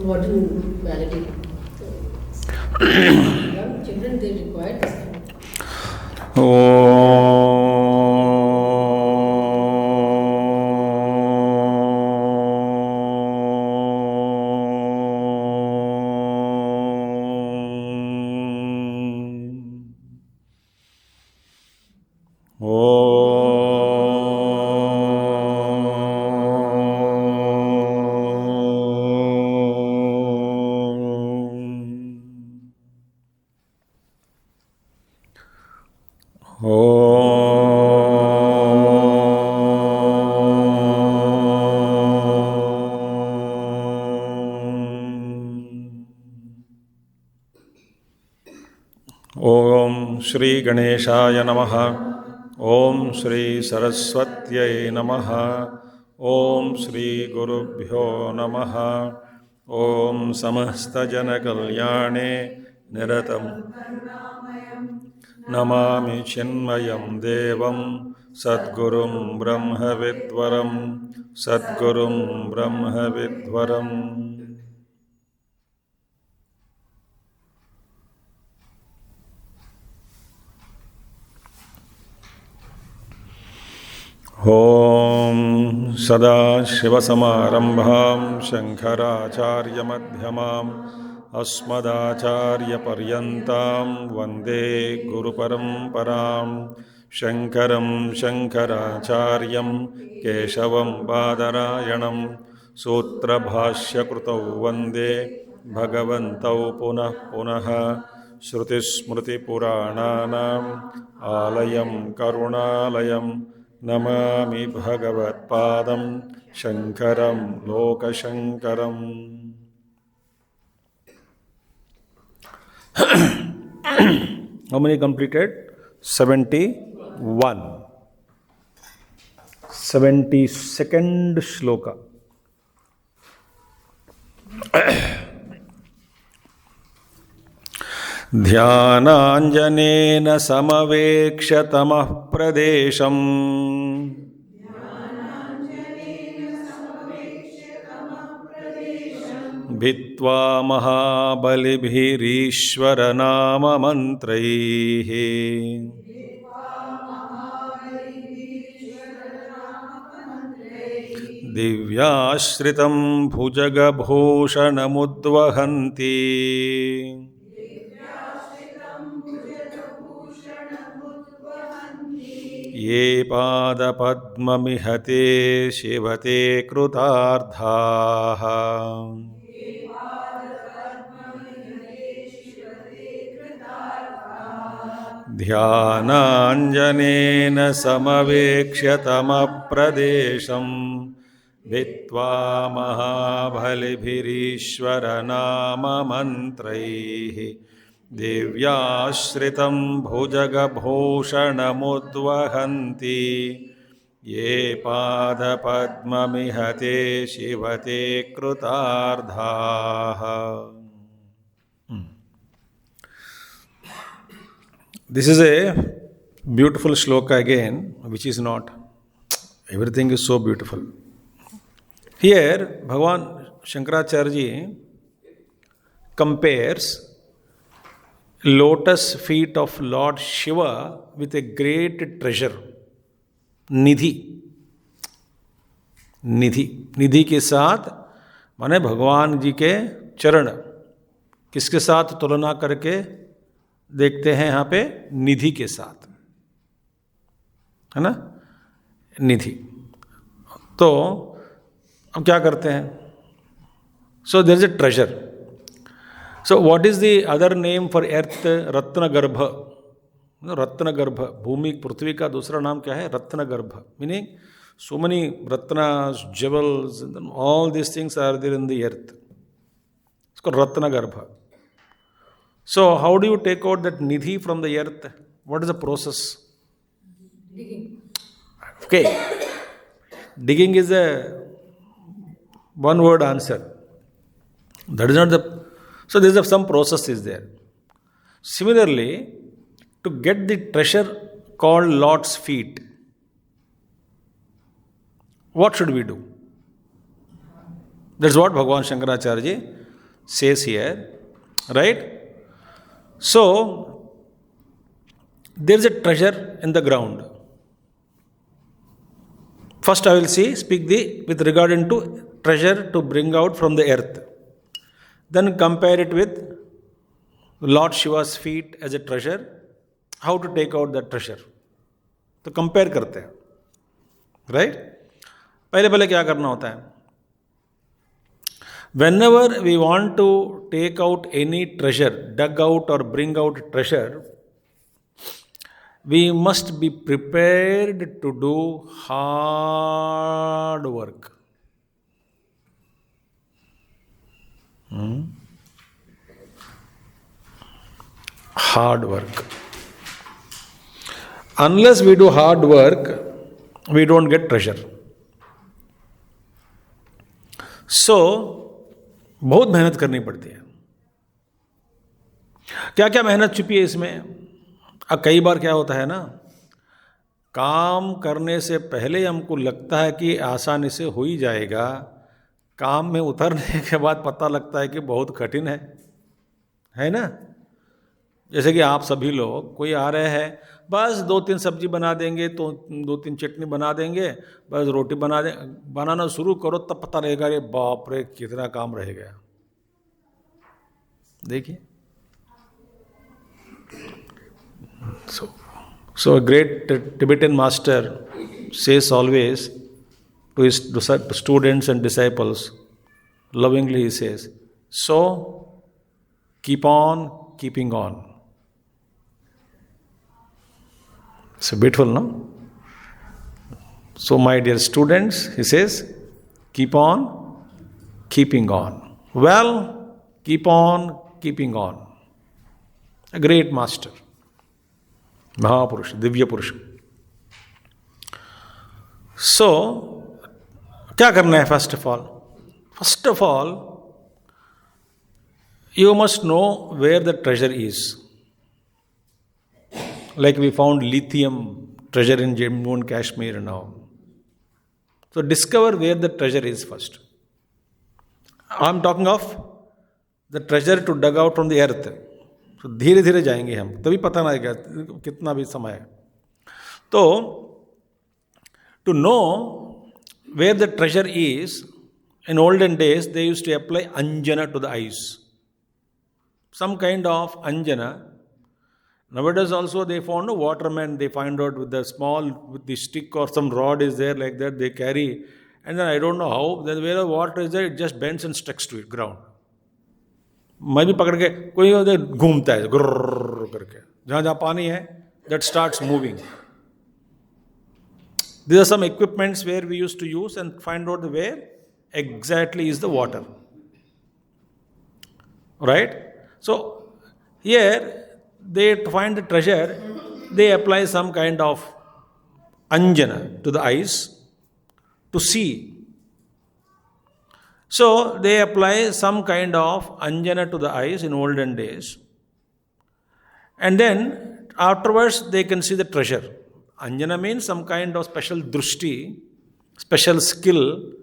what to validate. So, young children, they require this kind of. ओम श्री गणेशाय नमः। ओम श्री सरस्वत्यै नमः। ओम श्री गुरुभ्यो नमः। ओम समस्तजनकल्याणे निरतं नमामि चिन्मयं देवं सद्गुरुं ब्रह्मविद्वरं सद्गुरुं ब्रह्मविद्वरम्। ॐ सदाशिवसमारम्भां शङ्कराचार्यमध्यमाम् अस्मदाचार्यपर्यन्तां वन्दे गुरुपरम्परां। शङ्करं शङ्कराचार्यं केशवं बादरायणं सूत्रभाष्यकृतौ वन्दे भगवन्तौ पुनः पुनः। श्रुतिस्मृतिपुराणानाम् आलयं करुणालयं नमामि भगवत्पादं शङ्करं लोकशङ्करम्। How many completed? 71. 72nd shloka. ध्यानाञ्जनेन समवेक्ष्य तमः प्रदेशम् भित्वा महाबलिभिरीश्वरनाममन्त्रैः दिव्याश्रितं भुजगभूषणमुद्वहन्ति ये पादपद्ममिहते शिवते कृतार्थाः। ध्यानाञ्जनेन समवेक्ष्य तमप्रदेशं भित्वा महाबलिभिरीश्वरनाममन्त्रैः दिव्याश्रितं भुजगभूषणमुद्वहन्ति ये पादपद्ममिहते शिवते कृतार्थाः। This is a beautiful shloka again, which is not. Everything is so beautiful. Here, Bhagavan Shankaracharya ji compares lotus feet of Lord Shiva with a great treasure, निधि। निधि के साथ माने भगवान जी के चरण किसके साथ तुलना करके देखते हैं यहाँ पे? निधि के साथ, है ना? निधि। तो हम क्या करते हैं? So there is a treasure. So what is the other name for earth? रत्नगर्भ। रत्नगर्भ, भूमि पृथ्वी का दूसरा नाम क्या है? रत्नगर्भ। Meaning so many ratnas, jewels, all these things are there in the earth. It's called Ratnagarbha. So how do you take out that nidhi from the earth? What is the process? Digging. Okay. Digging is a one word answer. That is not the. So there is some process is there. Similarly, to get the treasure called Lord's feet, what should we do? That's what Bhagavan Shankaracharya ji says here, right? So, there is a treasure in the ground. First, I will speak with regard into treasure to bring out from the earth. Then compare it with Lord Shiva's feet as a treasure. How to take out that treasure? तो compare करते हैं, right? पहले पहले क्या करना होता है? Whenever we want to take out any treasure, dug out or bring out treasure, we must be prepared to do hard work. Hard work. Unless we do hard work, we don't get treasure. So, बहुत मेहनत करनी पड़ती है. क्या क्या मेहनत छुपी है इसमें? अब कई बार क्या होता है ना, काम करने से पहले हमको लगता है कि आसानी से हो ही जाएगा, काम में उतरने के बाद पता लगता है कि बहुत कठिन है ना? जैसे कि आप सभी लोग, कोई आ रहे हैं, बस 2-3 सब्जी बना देंगे, तो 2-3 चटनी बना देंगे, बस रोटी बनाना शुरू करो, तब पता रहेगा अरे बाप रे कितना काम रह गया. देखिए, so a great Tibetan master says always to his students and disciples, lovingly he says, so keep on keeping on. So beautiful, no? So my dear students, he says, keep on keeping on. Well, keep on keeping on. A great master. Mahapurush, Divya Purush. So, क्या करना है first of all? First of all, you must know where the treasure is. Like we found lithium treasure in Jammu and Kashmir now. So discover where the treasure is first. I am talking of the treasure to dug out from the earth. So धीरे धीरे जाएंगे हम, तभी पता ना लगेगा कितना भी समय है. तो to know where the treasure is, in olden days they used to apply anjana to the eyes. Some kind of anjana. Nowadays also they found a waterman, they find out with the stick or some rod is there like that, they carry, and then I don't know how, then where the water is there, it just bends and sticks to it, ground. मैं भी पकड़ के कोई उधर घूमता है गुर्र करके, जहाँ जहाँ पानी है, that starts moving. These are some equipments where we used to use and find out where exactly is the water. Right? So here, they find the treasure, they apply some kind of anjana to the eyes to see. So they apply some kind of anjana to the eyes in olden days, and then afterwards they can see the treasure. Anjana means some kind of special drushti, special skill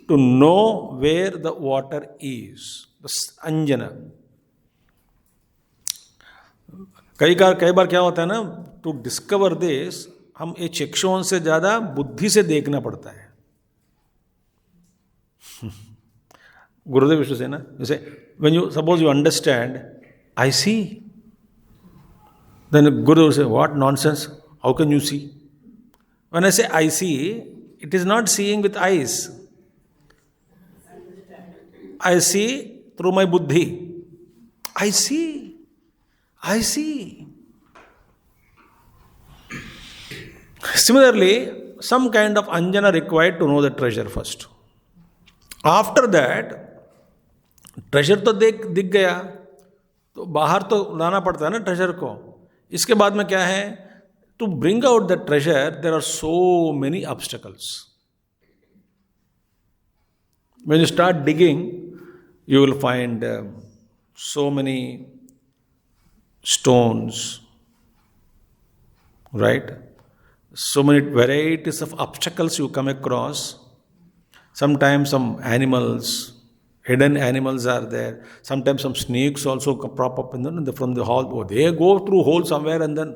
to know where the water is. That's anjana. कई बार क्या होता है ना, to discover this हम ये चक्षुओं से ज़्यादा बुद्धि से देखना पड़ता है. गुरुदेव विष्णु से ना, जैसे when you suppose you understand, I see. Then Gurudev say, what nonsense? How can you see? When I say I see, it is not seeing with eyes. I see through my buddhi. I see. Similarly, some kind of anjana required to know the treasure first. After that, treasure तो दिख गया, तो बाहर तो लाना पड़ता है ना treasure को. इसके बाद में क्या है? To bring out the treasure, there are so many obstacles. When you start digging, you will find so many stones, right? So many varieties of obstacles you come across. Sometimes some animals, Hidden animals are there. Sometimes some snakes also prop up from the hole. Oh, they go through hole somewhere and then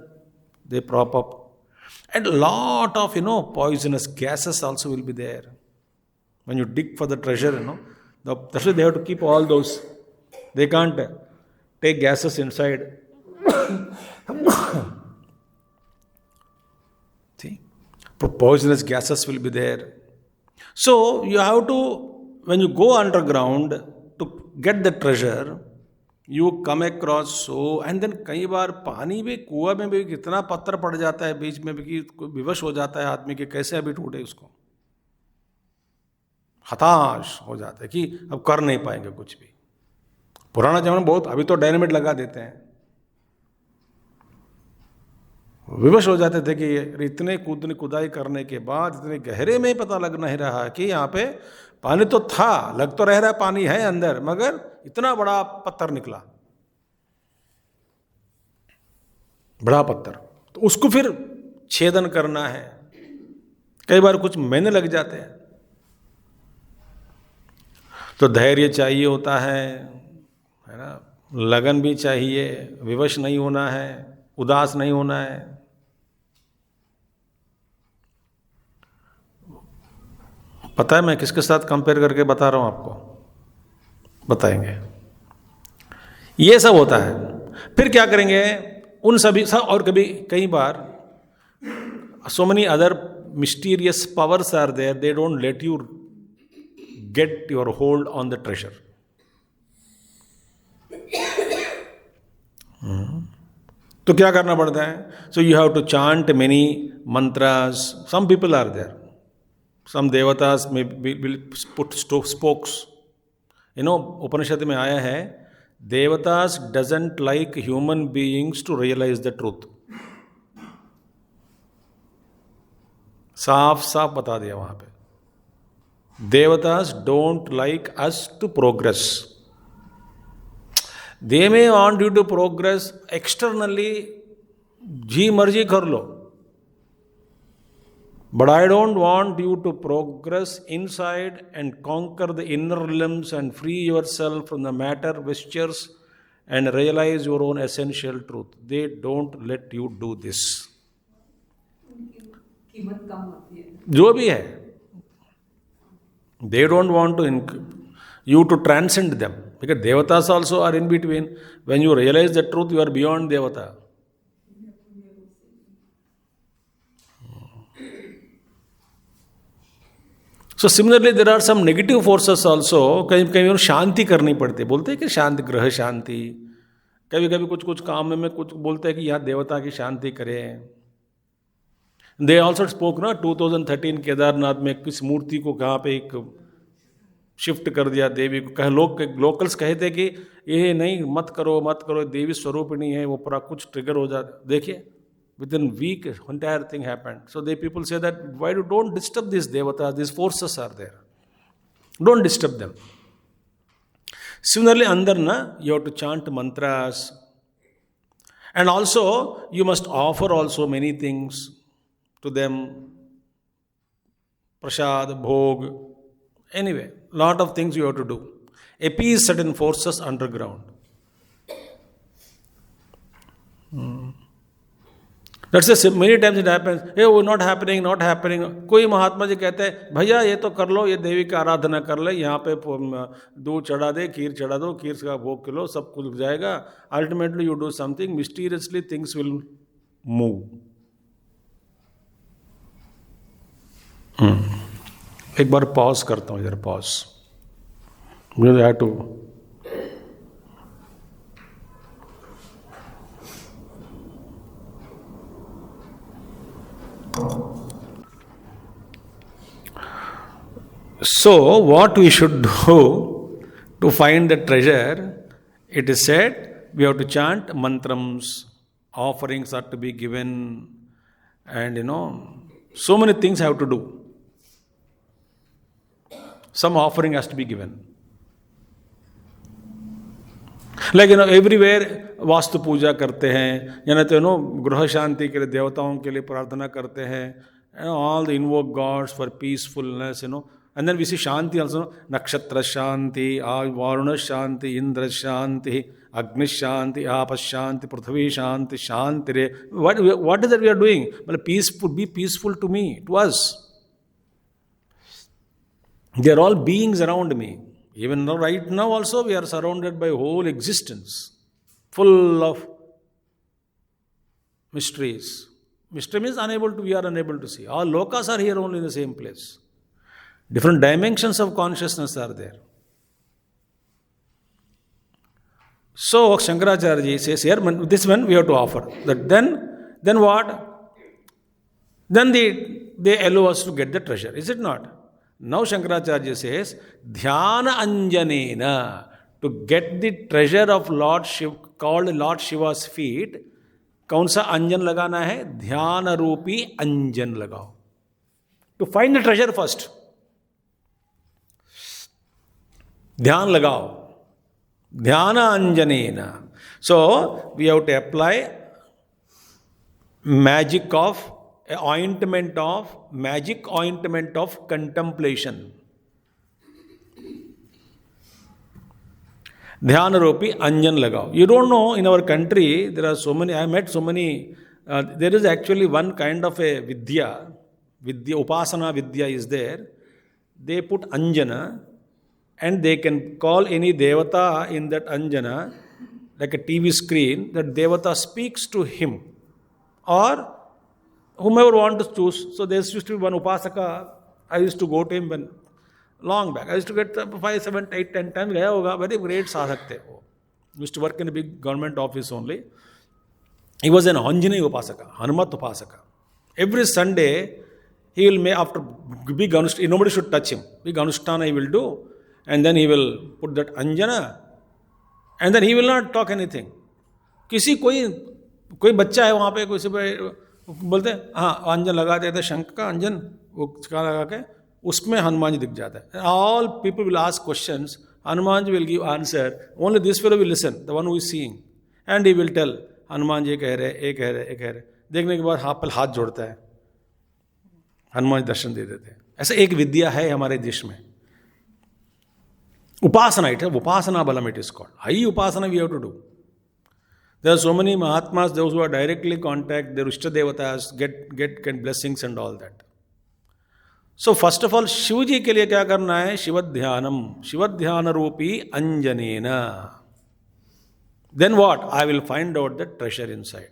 they prop up. And a lot of, poisonous gases also will be there. When you dig for the treasure, that's why they have to keep all those. They can't take gases inside. See? Poisonous gases will be there. So you have to, when you go underground to get the treasure, you come across and then कई बार पानी भी, कुआं में भी कितना पत्थर पड़ जाता है बीच में भी कि कोई विवश हो जाता है आदमी के, कैसे अभी ढूंढे उसको, हताश हो जाता है कि अब कर नहीं पाएंगे कुछ भी. पुराना जमाना बहुत, अभी तो डायनामिट लगा देते हैं. विवश हो जाते थे कि इतने खुदाई करने के बाद इतने गहरे में पता लग नहीं रहा कि यहाँ पे पानी तो था, लग तो रह रहा है पानी है अंदर, मगर इतना बड़ा पत्थर निकला, बड़ा पत्थर. तो उसको फिर छेदन करना है, कई बार कुछ महीने लग जाते हैं. तो धैर्य चाहिए होता है ना, लगन भी चाहिए, विवश नहीं होना है, उदास नहीं होना है. पता है मैं किसके साथ कंपेयर करके बता रहा हूं आपको, बताएंगे. ये सब होता है. फिर क्या करेंगे उन सभी सब, और कभी कई बार so many other mysterious powers are there, they don't let you get your hold on the treasure. तो क्या करना पड़ता है? So you have to chant many mantras. Some people are there. Some devatas will put spokes. उपनिषद में आया है, devatas doesn't like human beings to realize the truth. साफ साफ बता दिया वहां पे. Devatas don't like us to progress. They may want you to progress externally, जी मर्जी कर लो, but I don't want you to progress inside and conquer the inner limbs and free yourself from the matter vestures and realize your own essential truth. They don't let you do this. कीमत कम होती है. जो भी है, they don't want to you to transcend them, because devatas also are in between. When you realize the truth, you are beyond devata. So similarly there are some negative forces also. कहीं कहीं शांति करनी पड़ती है, बोलते हैं कि शांति, ग्रह शांति. कभी कभी कुछ काम में कुछ बोलते हैं कि यहाँ देवता की शांति करें. दे ऑल्सो स्पोक ना 2013 केदारनाथ में किस मूर्ति को कहाँ पे एक शिफ्ट कर दिया देवी को. कहे लोकल्स कहते कि ये नहीं, मत करो, देवी स्वरूपिणी है, वो पूरा कुछ ट्रिगर हो जाता. देखिए within week entire thing happened. So they people say that why don't disturb these devatas, these forces are there, don't disturb them. Similarly andar na, you have to chant mantras, and also you must offer also many things to them, prasad, bhog, anyway lot of things you have to do, appease certain forces underground. That's why many times it happens, hey, वो not happening. कोई महात्मा जी कहते हैं भैया ये तो कर लो, ये देवी की आराधना कर ले, यहाँ पे दूध चढ़ा दे, खीर चढ़ा दो, खीर का भोग खिलो, सब कुछ जाएगा. Ultimately you do something, mysteriously things will move. एक बार पॉज करता हूँ, इधर पॉज. मुझे have to. So, what we should do to find the treasure, it is said, we have to chant mantrams, offerings are to be given, and so many things have to do. Some offering has to be given. Like everywhere vastu puja करते हैं, गृह शांति के लिए देवताओं के लिए प्रार्थना करते हैं, all the invoke gods for peacefulness, And then we see Shanti also, Nakshatra Shanti, Varuna Shanti, Indra Shanti, Agni Shanti, Apas Shanti, Prithvi Shanti, Shanti Re. What is that we are doing? Well, peaceful, be peaceful to me, to us. They are all beings around me. Even now, right now also, we are surrounded by whole existence, full of mysteries. Mystery means we are unable to see. All lokas are here only in the same place. Different dimensions of consciousness are there. So Shankaracharya ji says here, this one we have to offer. Then what? Then they allow us to get the treasure. Is it not? Now Shankaracharya says, Dhyana Anjanena, to get the treasure of Lord Shiva, called Lord Shiva's feet, कौन सा अंजन लगाना है? ध्यान रूपी अंजन लगाओ. To find the treasure first. ध्यान लगाओ. ध्यान अंजनेना. So, we have to apply magic ointment of contemplation. ध्यान रूपी अंजन लगाओ. You don't know, in our country, there are so many, I met so many, there is actually one kind of a vidya, upasana vidya is there. They put anjana and they can call any devata in that anjana, like a TV screen, that devata speaks to him or whomever wants to choose. So there used to be one upasaka, I used to go to him when long back. I used to get 5, 7, 8, 10 times. Gaya hoga. Very great sadhak the. Used to work in a big government office only. He was an Anjaneya Upasaka, Hanumat Upasaka. Every Sunday, he will make, after big Anushtana, nobody should touch him. Big Anushtana he will do. And then he will put that Anjana. And then he will not talk anything. किसी कोई बच्चा है वहाँ पे कोई से बोलते हैं हाँ अंजन लगा देते शंख का अंजन वो का लगा के उसमें हनुमान जी दिख जाता है. All people will ask questions. Hanuman ji will give answer. Only this fellow will listen, the one who is seeing. And he will tell, Hanuman ji कह रहे, ये कह रहे, ये कह रहे. देखने के बाद हाथ पर हाथ जोड़ता है. हनुमान जी दर्शन दे देते हैं. ऐसा एक विद्या है हमारे देश में. Upasana, it is Upasana Balam it is called. High Upasana we have to do. There are so many Mahatmas, those who are directly contact their Ishta Devatas, get blessings and all that. So first of all, Shiv जी के लिए क्या करना है? शिवध्यानम, शिवध्यान रूपी अंजनेना. Then what? I will find out the treasure inside.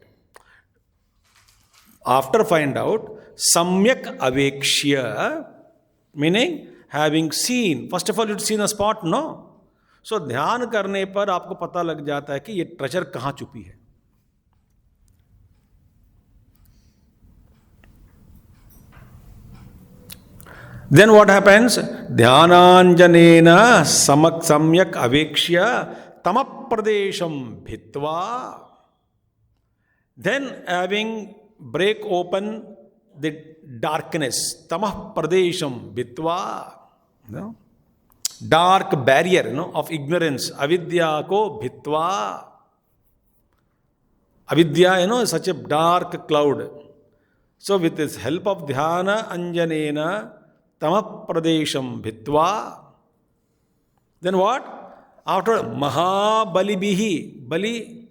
After find out, samyak avekshya, meaning having seen. First of all, you'd seen a spot, no? So ध्यान करने पर आपको पता लग जाता है कि ये ट्रेजर कहाँ छुपी है. Then what happens? Dhyananjanena samyak avekshya tamapradesham bhitva. Then having break open the darkness, tamah pradesham bhitva, no? Dark barrier, of ignorance, avidya ko bhitva. Avidya, is such a dark cloud. So with this help of dhyana anjanena tamah pradesham bhitva. Then what? After Mahabalibihi, Bali,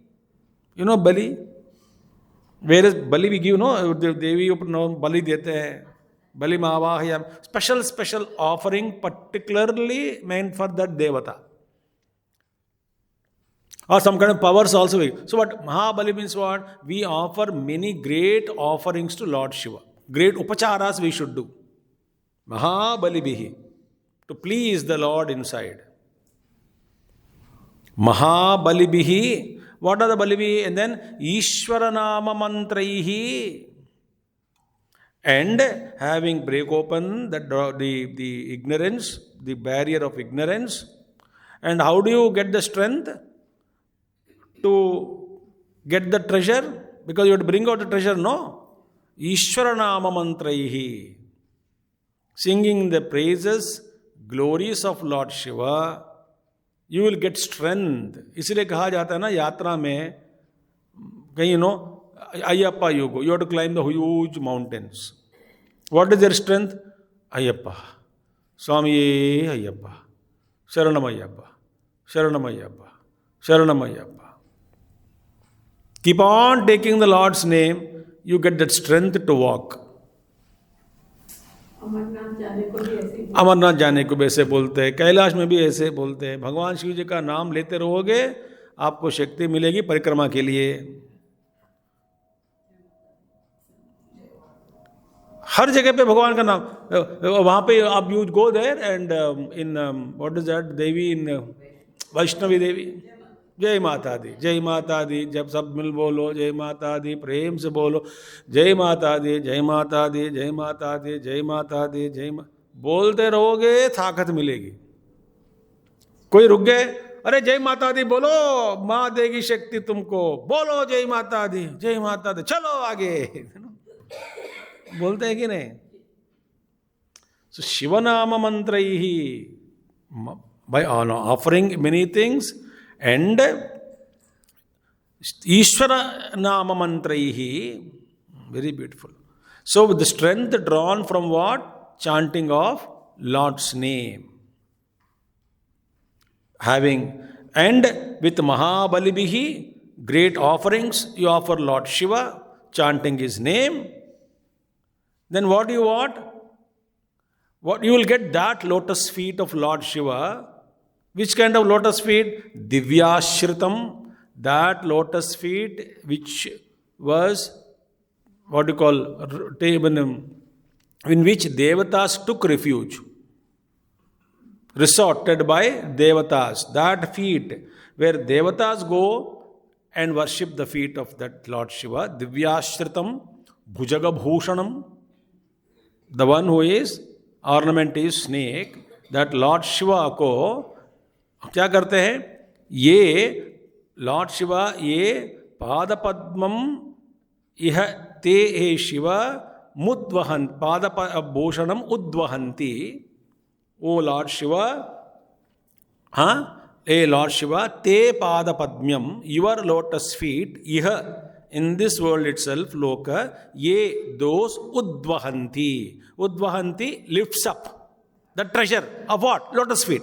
Bali. Where is Bali we give, Devi Bali dete hai. Bali Mahavahayam. Special offering particularly meant for that Devata. Or some kind of powers also. So what Mahabali means what? We offer many great offerings to Lord Shiva. Great upacharas we should do. Mahabalibihi. To please the Lord inside. Mahabalibihi. What are the Balibihi? And then Ishwaranama mantraihi. And having break open the ignorance, the barrier of ignorance. And how do you get the strength to get the treasure? Because you have to bring out the treasure, no? Ishwaranama mantraihi. Singing the praises, glories of Lord Shiva, you will get strength. इसलिए कहा जाता है ना यात्रा में कहीं Ayyappa you go. You have to climb the huge mountains. What is their strength? Ayyappa. Swami Ayyappa, Sharanam Ayyappa, Sharanam Ayyappa, Sharanam Ayyappa. Keep on taking the Lord's name, you get that strength to walk. Amarnath जाने को भी ऐसे ही अमरनाथ जाने को भी ऐसे बोलते हैं, कैलाश में भी ऐसे बोलते हैं. भगवान शिव जी का नाम लेते रहोगे, आपको शक्ति मिलेगी परिक्रमा के लिए. हर जगह पे भगवान का नाम, वहां पे आप you go there and in what is that devi in Vaishnavi Devi, जय माता दी, जय माता दी. जब सब मिल बोलो जय माता दी, प्रेम से बोलो जय माता दी, जय माता दी, जय माता दी, जय माता दी, बोलते रहोगे ताकत मिलेगी. कोई रुक गए, अरे जय माता दी बोलो, माँ देगी शक्ति तुमको, बोलो जय माता दी, जय माता दी, चलो आगे. बोलते हैं कि नहीं? सो शिवनाम मंत्र ही by offering many things and Ishvara Nama Mantraihi, very beautiful. So with the strength drawn from what? Chanting of Lord's name. Having, and with Mahabalibihi, great offerings, you offer Lord Shiva, chanting his name. Then what do you want? What you will get that lotus feet of Lord Shiva. Which kind of lotus feet? Divyashritam. That lotus feet which was, what do you call, in which Devatas took refuge. Resorted by Devatas. That feet where Devatas go and worship the feet of that Lord Shiva. Divyashritam. Bhujaga Bhushanam. The one who is ornament is snake. That Lord Shiva को क्या करते हैं? ये Lord Shiva ये पाद पद्मम इह ते हे शिव मुद्वहन पाद भूषणम उद्वहंती. ओ लॉर्ड शिवा, हाँ, ए लॉर्ड शिवा, ते पाद पद्म्यम, योर लोटस फीट, इह in this world itself, loka, ye those udvahanti. Udvahanti lifts up the treasure of what? Lotus feet.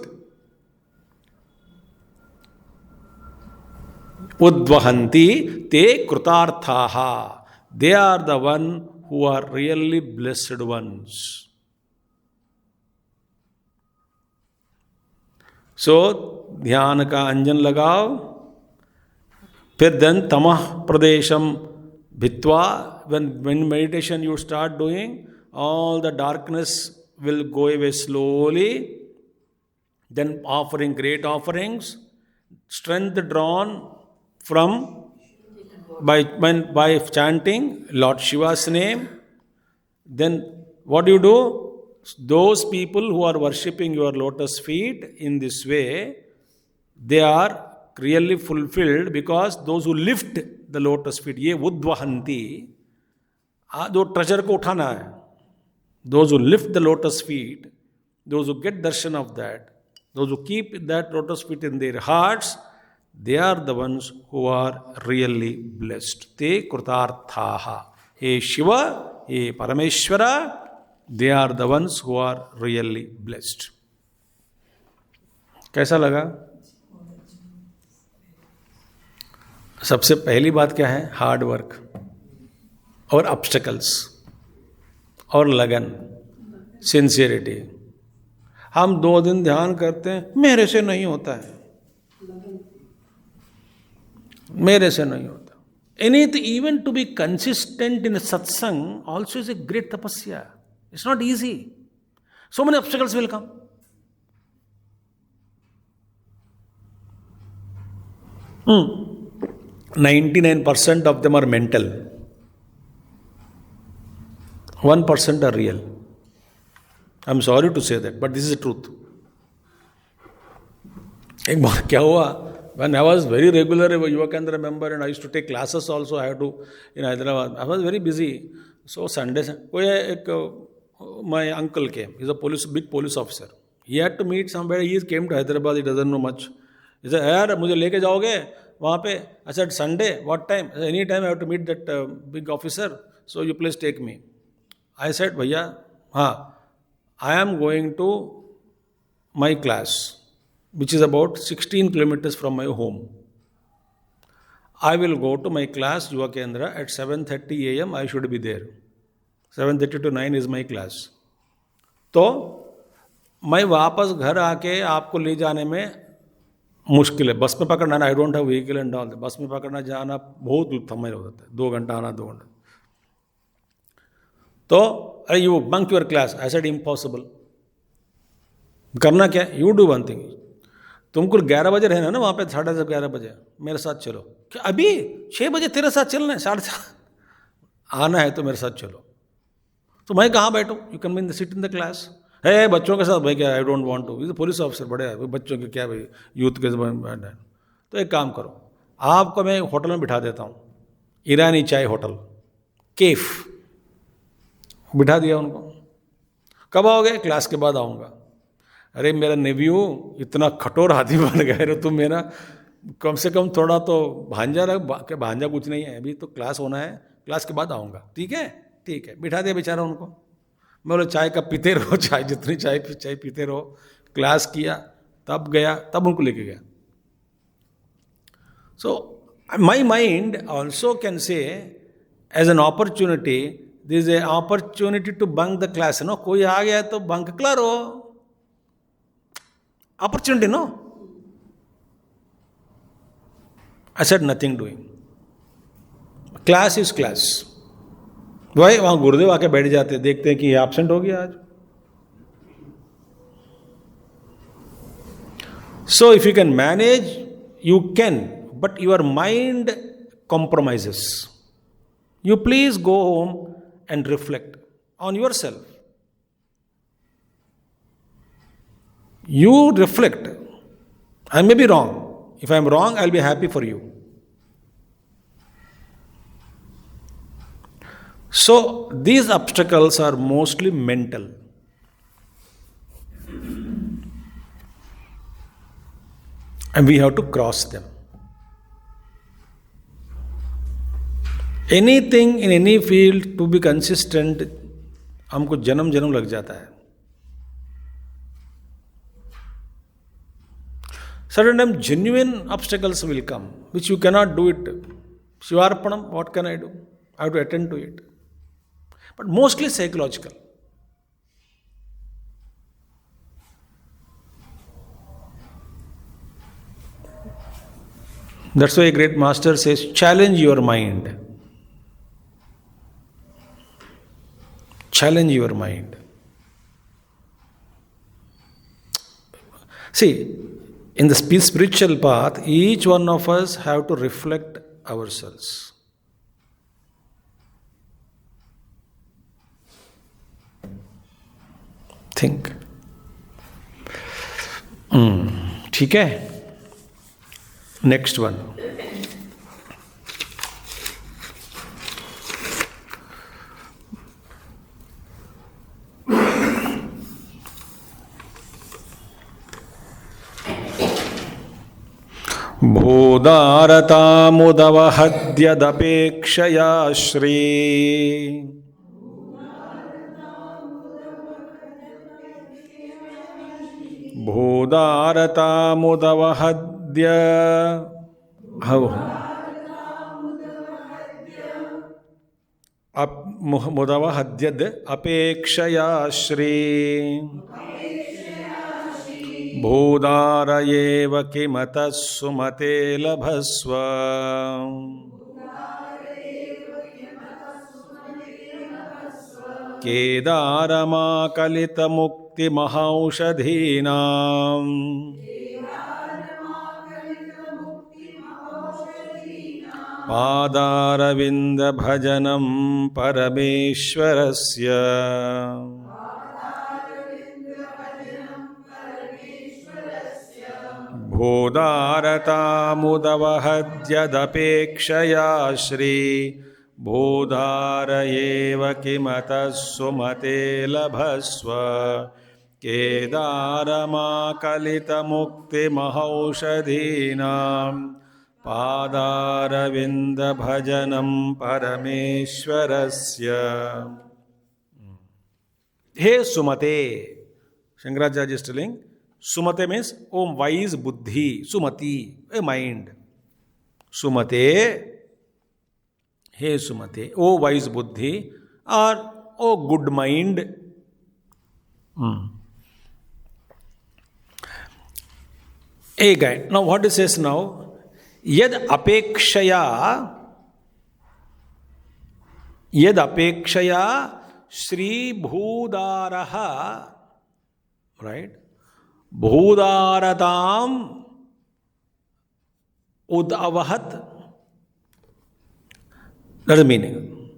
Udvahanti te krutarthaha. They are the one who are really blessed ones. So, ध्यान का अंजन लगाओ. फिर then tamah pradesham bhitva. When meditation you start doing, all the darkness will go away slowly. Then offering great offerings, strength drawn from by chanting Lord Shiva's name. Then what do? Those people who are worshipping your lotus feet in this way, they are really fulfilled, because those who lift the lotus feet, ye udvahanti, जो treasure को उठाना है, those who lift the lotus feet, those who get darshan of that, those who keep that lotus feet in their hearts, they are the ones who are really blessed. Te krutarthaha. Hey Shiva, hey Parameshwara, they are the ones who are really blessed. कैसा लगा? सबसे पहली बात क्या है? Hard work और obstacles और लगन, सिंसियरिटी. हम 2 दिन ध्यान करते हैं, मेरे से नहीं होता है, मेरे से नहीं होता. Anything, even to be consistent in a satsang also is a great tapasya. It's not easy. So many obstacles will come. Hmm. 99% of them are mental. 1% are real. I'm sorry to say that, but this is the truth. एक बार क्या हुआ, when I was very regular Yuva Kendra member and I used to take classes also, I had to in Hyderabad. I was very busy. So Sunday, my uncle came. He's a big police officer. He had to meet somebody. He came to Hyderabad. He doesn't know much. He said, यार मुझे लेके जाओगे वहाँ पे? I said, Sunday, what time? I said, any time I have to meet that big officer, so you please take me. I said, भैया, हाँ, I am going to my class, which is about 16 kilometers from my home. I will go to my class, Yuva Kendra, at 7:30 a.m. I should be there. 7:30 to 9 is my class. तो मैं वापस घर आके आपको ले जाने में मुश्किल है. बस में पकड़ना ना, I don't have vehicle and all. बस में पकड़ना जाना बहुत समय हो जाता है, 2 घंटा आना 2 घंटा. तो अरे you bunk your class. I said impossible. करना क्या, यू डू वन थिंग. तुमको 11 बजे रहना ना वहाँ पे, 11:30 बजे मेरे साथ चलो. क्या अभी 6 बजे तेरे साथ चलना है? 7:30 आना है तो मेरे साथ चलो. तो मैं कहाँ बैठूँ? You can mean sit in the class. है बच्चों के साथ भाई, क्या I don't want to. Police officer बड़े हैं, बच्चों के क्या भाई, यूथ के. तो एक काम करो, आपको मैं होटल में बिठा देता हूँ, ईरानी चाय होटल, केफ. बिठा दिया उनको. कब आओगे? क्लास के बाद आऊँगा. अरे मेरा नेव्यू इतना कठोर आदमी बन गए रे तुम. मेरा कम से कम थोड़ा तो भांजा लग. भांजा कुछ नहीं है, अभी तो क्लास होना है, क्लास के बाद आऊँगा. ठीक है, ठीक है. बिठा दिया बेचारा उनको. मैं बोला चाय का पीते रहो, चाय जितनी चाय पीते रहो. क्लास किया, तब गया, तब उनको लेके गया. So my mind also can say as an opportunity, this a opportunity to bunk the class. No, कोई आ गया तो बंक करो. Opportunity, no? I said nothing doing. Class is class. भाई वहाँ गुरुदेव आके बैठ जाते, देखते हैं कि ये एब्सेंट हो गया आज. So if you can manage, you can, but your mind compromises. You please go home and reflect on yourself. You reflect. I may be wrong. If I am wrong, I'll be happy for you. So, these obstacles are mostly mental. And we have to cross them. Anything in any field to be consistent, हमको जन्म जन्म लग जाता है. Certain time genuine obstacles will come, which you cannot do it. Shivarpanam, what can I do? I have to attend to it. But mostly psychological. That's why a great master says, challenge your mind. Challenge your mind. See, in the spiritual path, each one of us have to reflect ourselves. Think. ठीक है? Next one. भूदारतामुदवहद्यदपेक्षया Shri भूदारतामुदवहद्य मुदवहद्यद अपेक्षया श्री भूदारयेव किमतः सुमते लभस्व. केदारमाकलितमुक्तिमहौषधीनाम् पादारविन्दभजनं परमेश्वरस्य. भूदारतामुदवहद्यदपेक्षया श्री भूदारयेव किमतः सुमते लभस्व. केदारमाकलितमुक्तिमहौषधीनां पादारविन्दभजनं परमेश्वरस्य. हे सुमते, Shankaracharya is telling, Sumate means oh wise buddhi. Sumati, a mind. Sumate, hey Sumate, oh wise buddhi, or oh good mind. A guide. Now what it says now? Yad apekshaya Shri Bhudaraha, right? Bhudaratam Udavahat. That's the meaning.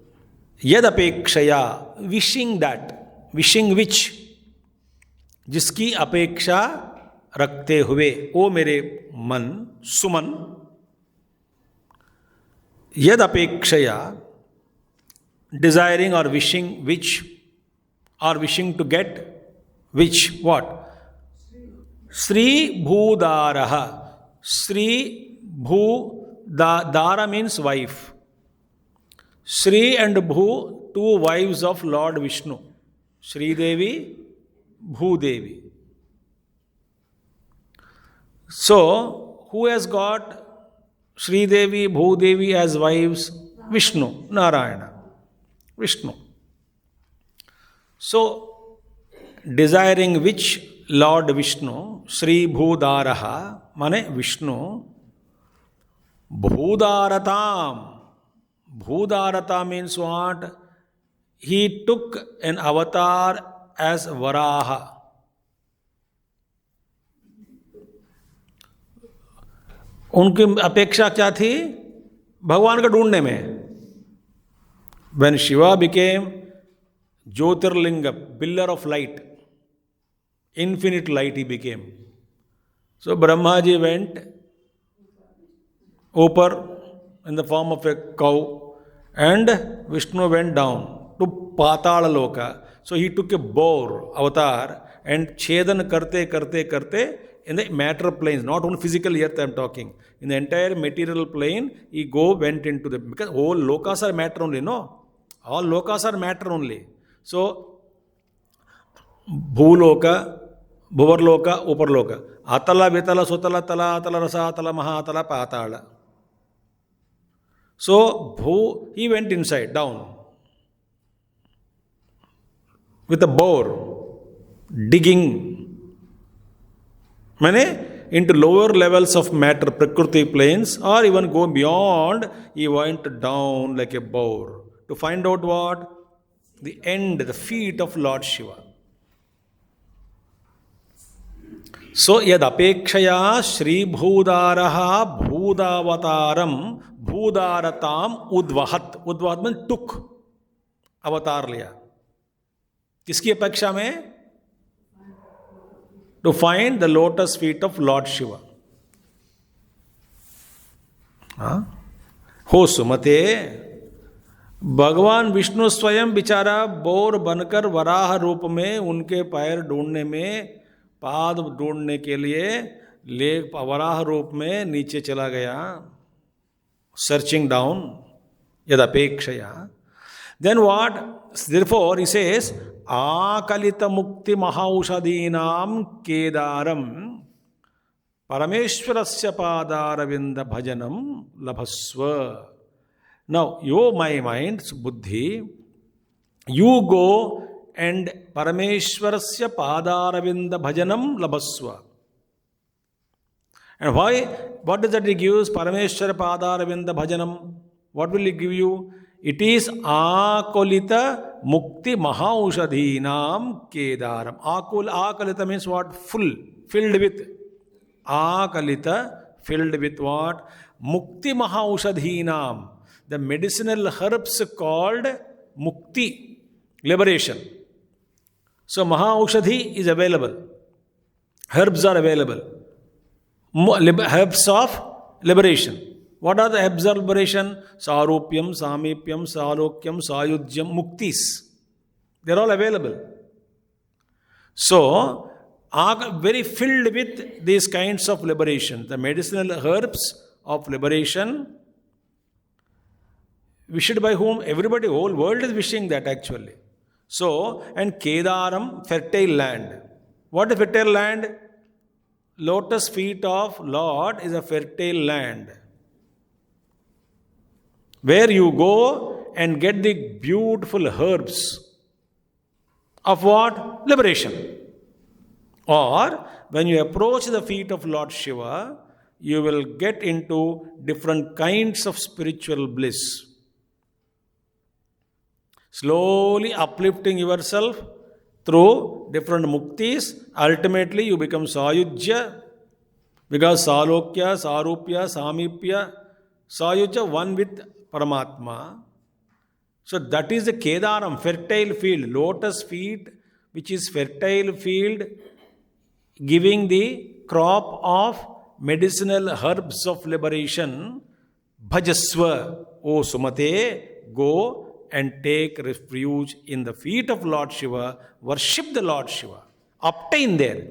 Yad apekshaya, wishing that, wishing which, जिसकी अपेक्षा रखते हुए, ओ मेरे मन सुमन, यद अपेक्षया, desiring or wishing which, or wishing to get which, what? Sri Bhudaraha. Sri Dara means wife. Sri and Bhu, two wives of Lord Vishnu. Sri Devi, Bhu Devi. So, who has got Sri Devi, Bhu Devi as wives? Vishnu, Narayana. Vishnu. So, desiring which Lord Vishnu, Sri Bhudaraha, mane Vishnu, Bhudaratam. Bhudarata means what? He took an avatar as Varaha. उनकी अपेक्षा क्या थी? भगवान को ढूंढने में. When Shiva became Jyotirlinga, pillar of light, infinite light he became. So Brahmaji went upper in the form of a cow, and Vishnu went down to Patala Loka. So he took a boar avatar and Chedan karte in the matter planes, not only physical earth I am talking, in the entire material plane, he went into the, because all lokas are matter only, no? All lokas are matter only. So, Bhuloka, Bhuvarloka, Uparloka, Atala, Vitala, Sutala, Tala, Atala, Rasa, Atala, Mahatala, Patala. So, he went inside, down, with a boar, digging, into lower levels of matter, Prakriti planes, or even go beyond, he went down like a boar to find out what? The end, the feet of Lord Shiva. So, yad apekshaya Shri Bhudaraha Bhudavataram Bhudaratam Udvahat. Udvahat means took. Avatar liya. किसकी अपेक्षा में? To find the lotus feet of Lord Shiva. हो सुमते, भगवान विष्णु स्वयं बेचारा bore बनकर वराह रूप में उनके पैर ढूंढने में, पाद ढूंढने के लिए वराह रूप में नीचे चला गया, सर्चिंग डाउन, यदपेक्षया. Then what? Therefore, he says, आकलित मुक्ति महाऔषधीनाम केदारम परमेश्वरस्य पादारविंद भजनम लभस्व. Now, you, my mind, buddhi, you go and Parameshwarasya Padaravinda Bhajanam Labhasva. And why? What does that give you? Parameshwara Padaravinda Bhajanam. What will it give you? It is Akolita Mukti Mahaushadhinam Kedaram. Akalita means what? Full, filled with. Akalita, filled with what? Mukti Mahaushadhinam. The medicinal herbs called Mukti, liberation. So Mahaushadhi is available. Herbs are available. Herbs of liberation. What are the herbs of liberation? Sarupyam, Samipyam, Salokyam, Sayudyam, Muktis. They are all available. So, are very filled with these kinds of liberation. The medicinal herbs of liberation, wished by whom? Everybody, whole world is wishing that actually. So, and Kedaram, fertile land. What is fertile land? lotus feet of Lord is a fertile land where you go and get the beautiful herbs of what? Liberation. Or when you approach the feet of Lord Shiva, you will get into different kinds of spiritual bliss. Slowly uplifting yourself through different muktis, ultimately you become Sayujya, because Salokya, Sarupya, Samipya, Sayujya, one with Paramatma. So that is the Kedaram, fertile field, lotus feet, which is fertile field, giving the crop of medicinal herbs of liberation. Bhajasva, O Sumate, go and take refuge in the feet of Lord Shiva, worship the Lord Shiva, obtain there.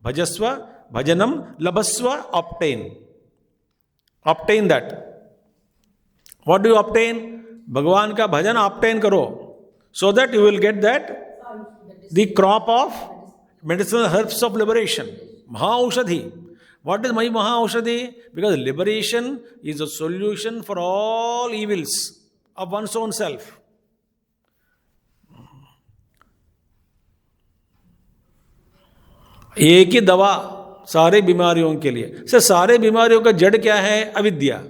Bhajasva, bhajanam, labhasva, obtain. Obtain that. What do you obtain? Bhagwan ka bhajan obtain karo, so that you will get that, the crop of medicinal herbs of liberation. Mahaushadhi. What is my Mahaushadhi? Because liberation is a solution for all evils of one's own self. एक ही दवा सारे बीमारियों के लिए. Sir सारे बीमारियों का जड़ क्या है? अविद्या.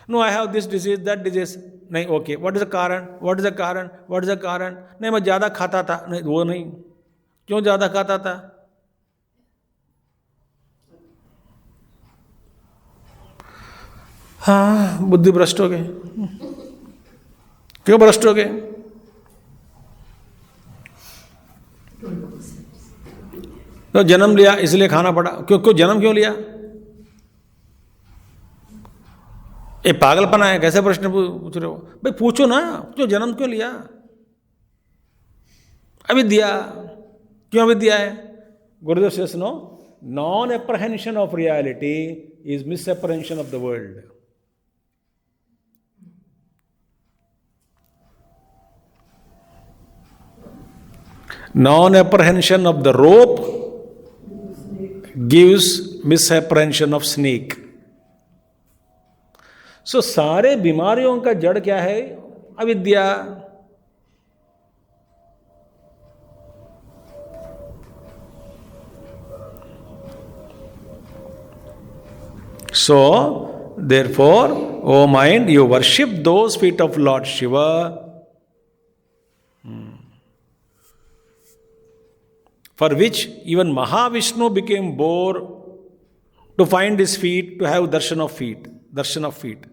No, I have this disease, that disease. नहीं, okay. What is the कारण? What is the कारण? What is the कारण? नहीं, मैं ज़्यादा खाता था. नहीं, वो नहीं. क्यों ज़्यादा खाता था? हाँ, बुद्धि भ्रष्ट हो गई. क्यों भ्रष्ट हो गए? तो जन्म लिया इसलिए खाना पड़ा. क्यों जन्म क्यों लिया? ये पागलपना है. कैसे प्रश्न पूछ रहे हो भाई? पूछो ना, क्यों जन्म क्यों लिया? अविद्या. क्यों अविद्या है? Gurudev says no, non apprehension of reality is misapprehension of the world. Non apprehension of the rope gives misapprehension of snake. So सारे बीमारियों का जड़ क्या है? अविद्या. So, therefore, O mind, you worship those feet of Lord Shiva. For which even Mahavishnu became bored to find his feet, to have darshan of feet. Darshan of feet.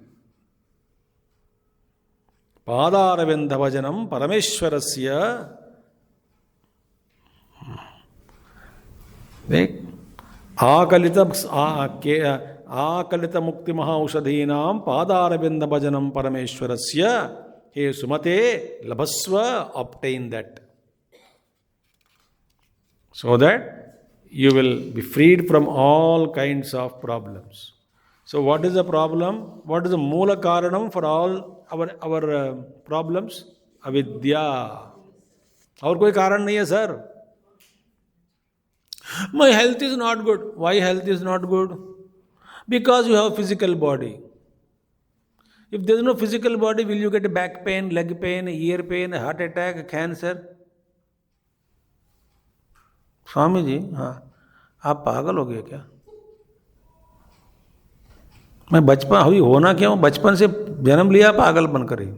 Padaravinda bhajanam parameshwarasya. देख आकलित मुक्ति महाऔषधीनाम पादारविंद भजनम परमेश्वरस्य. हे सुमते लभस्व, obtain that, so that you will be freed from all kinds of problems. So what is the problem? What is the moola karanam for all our problems? Avidya. और कोई कारण नहीं है sir. My health is not good. Why health is not good? Because you have a physical body. If there is no physical body, will you get back pain, leg pain, ear pain, heart attack, cancer? Swami ji, हाँ, आप पागल हो गए क्या? मैं बचपन हुई होना क्यों? बचपन से जन्म लिया पागल बनकर ही.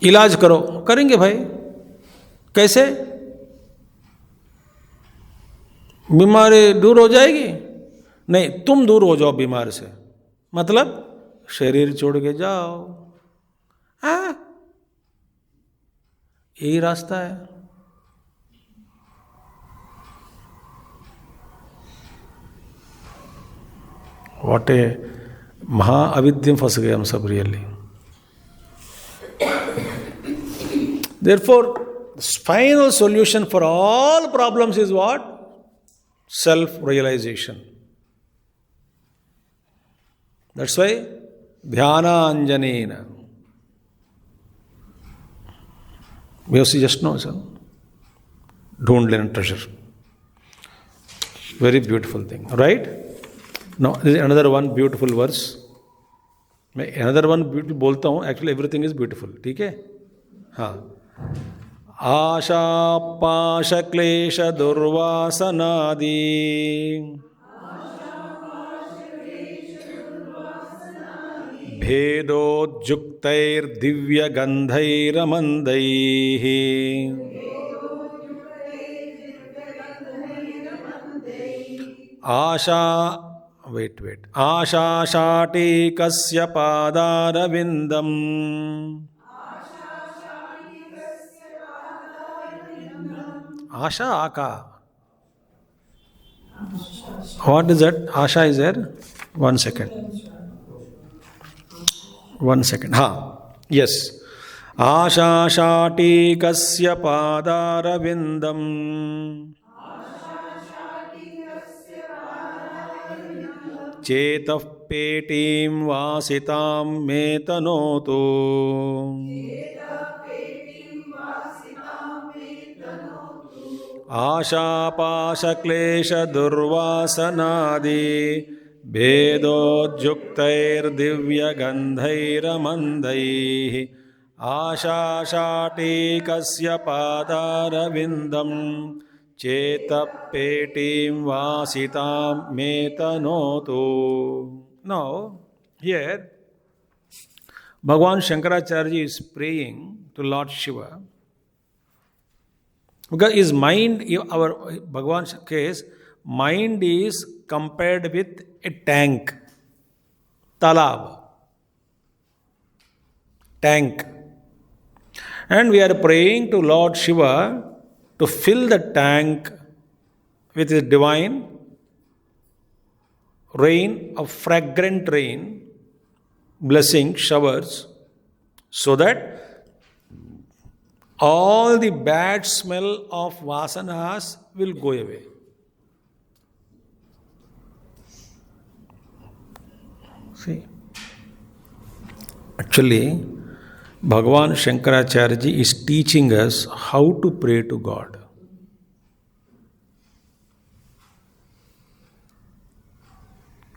इलाज करो. करेंगे भाई. कैसे? बीमारी दूर हो जाएगी? नहीं, तुम दूर हो जाओ बीमार से. मतलब शरीर छोड़ के जाओ. हाँ, यही रास्ता है. व्हाट ए महा अविद्या फंस गए हम सब really. Therefore, the final solution for all problems is what? Self-realization. That's why Dhyana Anjanena. We see just no sir, ढूंढ लेना treasure, very beautiful thing, right? No another one beautiful verse, मैं another one beautiful बोलता हूँ, actually everything is beautiful, ठीक है? हाँ, आशा पाश क्लेश दुर्वासनादि भेदोद्युक्तैर्दिव्यगन्धैरमन्दैः आशा आशाशाटीकस्य पादारविन्दम् आशा आका, what is that? Asha is there? 1 second. 1 second. हाँ, yes. आशाशाटीकस्य पादारविन्दम् चेतः पेटीं वासितां मे तनोतु आशापाशक्लेशदुर्वासनादि भेदोद्युक्तैर्दिव्यगन्धैरमन्दैः आशाशाटीकस्य पादारविन्दं चेतपेटीं वासितां मे तनोतु. Now, here, Bhagavan Shankaracharya is praying to Lord Shiva. Because his mind, our Bhagavan's case, mind is compared with a tank, talab, tank. And we are praying to Lord Shiva to fill the tank with his divine rain, of fragrant rain, blessing, showers, so that all the bad smell of vasanas will go away. See, actually, Bhagavan Shankaracharya ji is teaching us how to pray to God.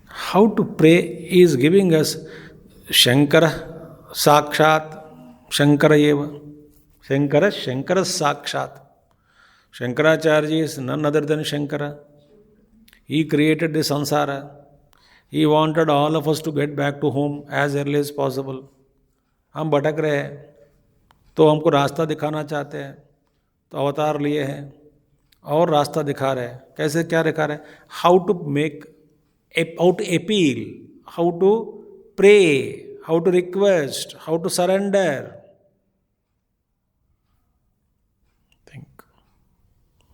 How to pray is giving us Shankara Sakshat, Shankara Eva. Shankara Sakshat. Shankaracharya is none other than Shankara. He created the samsara. He wanted all of us to get back to home as early as possible. हम भटक रहे हैं तो हमको रास्ता दिखाना चाहते हैं, तो अवतार लिए हैं और रास्ता दिखा रहे हैं. कैसे, क्या दिखा रहे हैं? How to make, how to appeal, how to pray, how to request, how to surrender.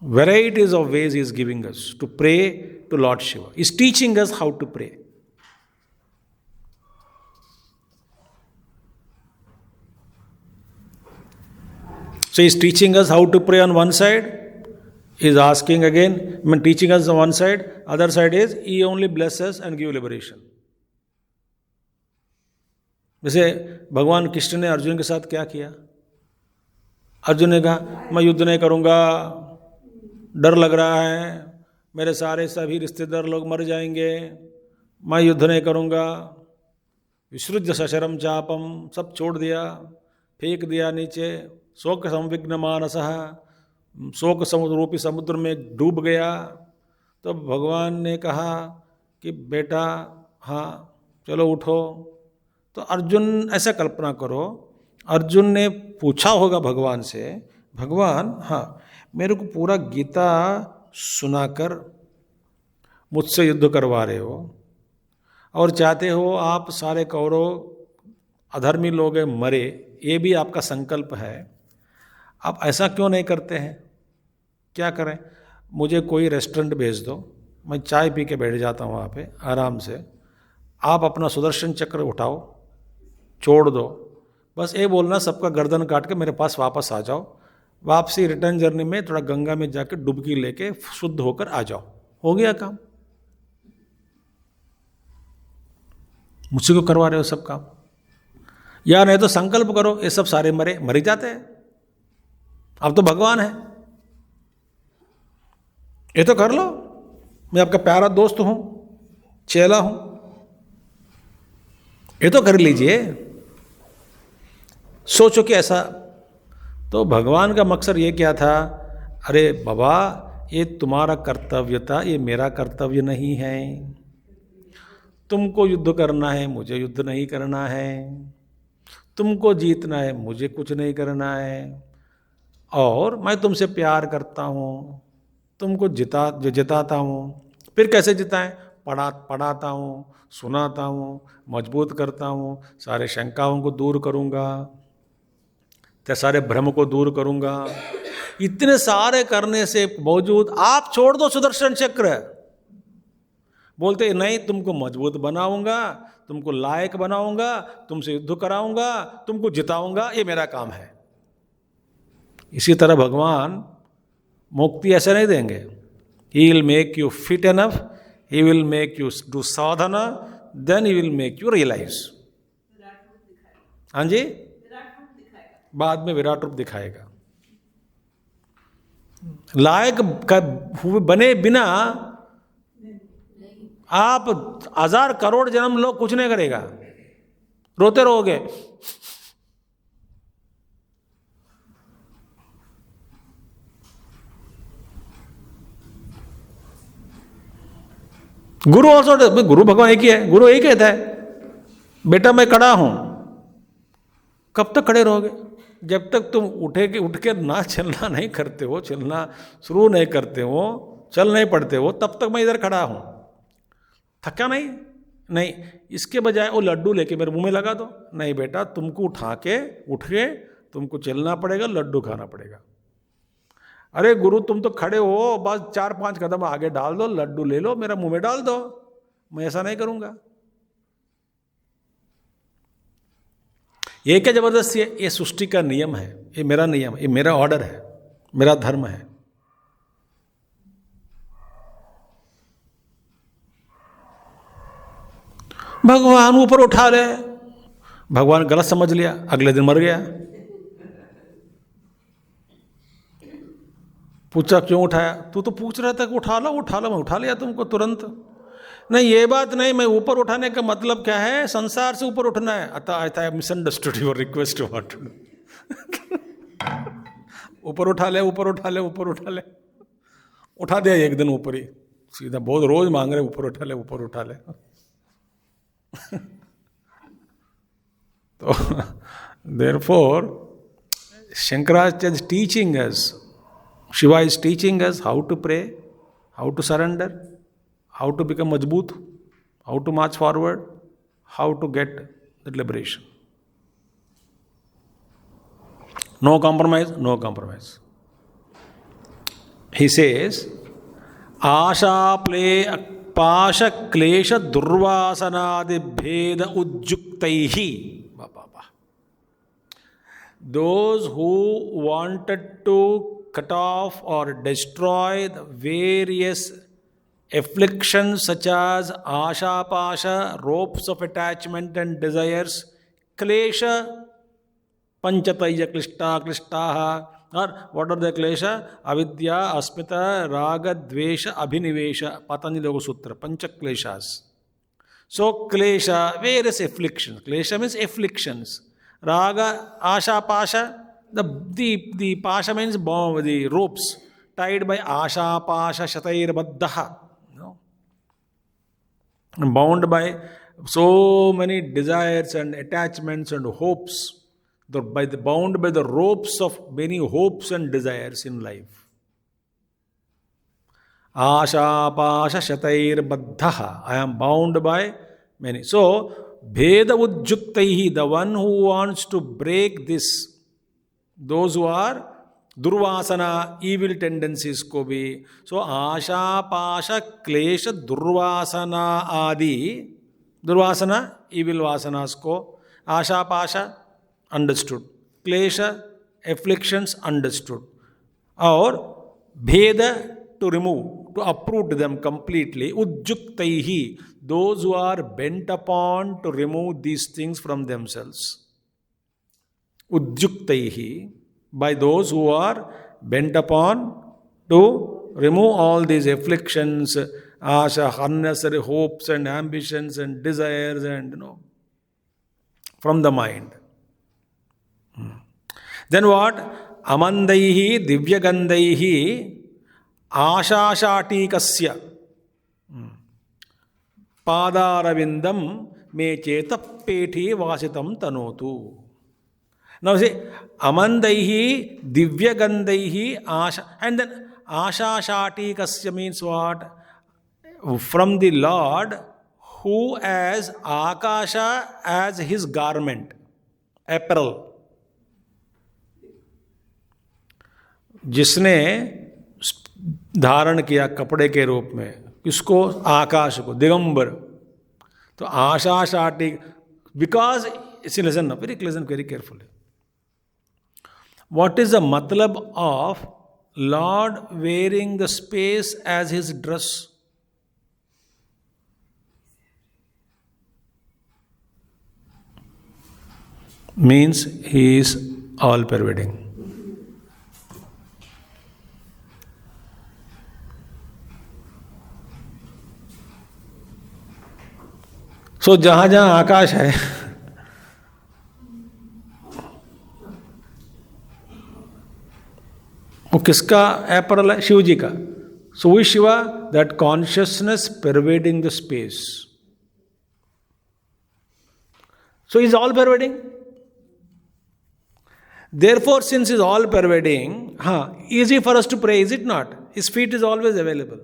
Varieties of ways he is giving us to pray to Lord Shiva. He is teaching us how to pray. So he is teaching us how to pray on one side. He is asking again, teaching us on one side. Other side is he only blesses and give liberation. जैसे भगवान कृष्ण ने अर्जुन के साथ क्या किया? अर्जुन ने कहा मैं युद्ध नहीं करूंगा, डर लग रहा है, मेरे सारे सभी रिश्तेदार लोग मर जाएंगे, मैं युद्ध नहीं करूंगा. विसृज्य सशरम चापम, सब छोड़ दिया, फेंक दिया नीचे. शोक संविघ्न मानसः, शोक रूपी समुद्र में डूब गया. तो भगवान ने कहा कि बेटा हाँ चलो उठो. तो अर्जुन, ऐसा कल्पना करो, अर्जुन ने पूछा होगा भगवान से, भगवान हाँ मेरे को पूरा गीता सुनाकर मुझसे युद्ध करवा रहे हो और चाहते हो आप सारे कौरव अधर्मी लोग मरे, ये भी आपका संकल्प है. आप ऐसा क्यों नहीं करते हैं? क्या करें? मुझे कोई रेस्टोरेंट भेज दो, मैं चाय पी के बैठ जाता हूँ वहाँ पे आराम से. आप अपना सुदर्शन चक्र उठाओ, छोड़ दो, बस ये बोलना सबका गर्दन काट के मेरे पास वापस आ जाओ. वापसी रिटर्न जर्नी में थोड़ा गंगा में जाकर डुबकी लेके शुद्ध होकर आ जाओ. हो गया काम. मुझसे को करवा रहे हो सब काम? या नहीं तो संकल्प करो ये सब सारे मर ही जाते हैं. आप तो भगवान है, ये तो कर लो, मैं आपका प्यारा दोस्त हूं, चेला हूं, ये तो कर लीजिए। सोचो कि ऐसा, तो भगवान का मकसद ये क्या था, अरे बाबा ये तुम्हारा कर्तव्य था, ये मेरा कर्तव्य नहीं है। तुमको युद्ध करना है, मुझे युद्ध नहीं करना है। तुमको जीतना है, मुझे कुछ नहीं करना है। और मैं तुमसे प्यार करता हूँ, तुमको जिताता हूँ। फिर कैसे जिताएं? पढ़ाता हूँ, सुनाता हूँ, मजबूत करता हूँ, सारे शंकाओं को दूर करूँगा, ते सारे भ्रम को दूर करूँगा। इतने सारे करने से बावजूद आप छोड़ दो सुदर्शन चक्र, बोलते नहीं तुमको मजबूत बनाऊंगा, तुमको लायक बनाऊंगा, तुमसे युद्ध कराऊंगा, तुमको जिताऊंगा, ये मेरा काम है। इसी तरह भगवान मुक्ति ऐसे नहीं देंगे। He will make you fit enough, he will make you do sadhana, then he will make you realise. हाँ जी, बाद में विराट रूप दिखाएगा। लायक बने बिना आप 1000 करोड़ जन्म लोग कुछ नहीं करेगा, रोते रहोगे। गुरु ऑल्सो, गुरु भगवान एक ही है। गुरु यही कहता है बेटा मैं खड़ा हूं। कब तक खड़े रहोगे? जब तक तुम उठ के ना चलना नहीं करते हो, चलना शुरू नहीं करते हो, चल नहीं पड़ते हो, तब तक मैं इधर खड़ा हूं। थका नहीं, इसके बजाय वो लड्डू लेके मेरे मुंह में लगा दो। नहीं बेटा, तुमको उठ के तुमको चलना पड़ेगा, लड्डू खाना पड़ेगा। अरे गुरु तुम तो खड़े हो, बस 4-5 कदम आगे डाल दो, लड्डू ले लो, मेरा मुंह में डाल दो। मैं ऐसा नहीं करूंगा। ये क्या जबरदस्ती है? ये सृष्टि का नियम है, ये मेरा नियम, ये मेरा ऑर्डर है, मेरा धर्म है। भगवान ऊपर उठा ले, भगवान गलत समझ लिया, अगले दिन मर गया। पूछा क्यों उठाया? तू तो पूछ रहा था कि उठा लो, मैं उठा लिया तुमको तुरंत। नहीं ये बात नहीं, मैं ऊपर उठाने का मतलब क्या है? संसार से ऊपर उठना है। अतः आई था मिसअंडरस्टूड योर रिक्वेस्ट। व्हाट? ऊपर उठा ले, उठा दिया एक दिन ऊपर ही सीधा। बहुत रोज मांग रहे ऊपर उठा ले। तो therefore Shankaracharya is teaching us, Shiva is teaching us how to pray, how to surrender, how to become majboot, how to march forward, how to get the liberation. No compromise. He says, आशा पाश क्लेश दुर्वासनादि भेद उज्जुक्तैहि। Those who wanted to cut off or destroy the various afflictions such as asha pasha, ropes of attachment and desires, klesha panchataya klishtaha, or what are the klesha? Avidya, asmita, raga, dvesha, abhinivesha, Patanjali Yoga Sutra, pancha kleshas. So klesha, various afflictions. Klesha means afflictions. Raga, asha, pasha, the pasha means the ropes tied by asha, pasha, shatair baddaha, bound by so many desires and attachments and hopes, bound by the ropes of many hopes and desires in life. Asha, pasha, shatair baddaha, I am bound by many. So Bheda Ujjuktaihi, the one who wants to break this, those who are Durvasana, evil tendencies ko bhi. So Asha, Pasha, Klesha, Durvasana Adi. Durvasana, evil vasanas ko. Asha, Pasha, understood. Klesha, afflictions, understood. Or Bheda, to remove, to uproot them completely. Ujjuktaihi, those who are bent upon to remove these things from themselves. Ujjuktaihi, by those who are bent upon to remove all these afflictions, asha, unnecessary hopes and ambitions and desires and from the mind. Then what? Amandaihi divyagandaihi ashashatikasya padaravindam me chetapeti vasitam tanotu. Now see, amandaihi divyagandaihi asha, and then ashashatikasya means what? From the Lord who has Akasha as his garment, apparel. जिसने धारण किया कपड़े के रूप में किसको? आकाश को, दिगंबर. तो आशा शाटी, because see listen very listen very carefully. What is the matlab of Lord wearing the space as his dress? Means he is all pervading. So जहां जहां आकाश है वो किसका एपरल है? शिव जी का. So we Shiva that consciousness pervading the space. So is all pervading. Therefore, since is all pervading, easy for us to pray, is it not? His feet is always available.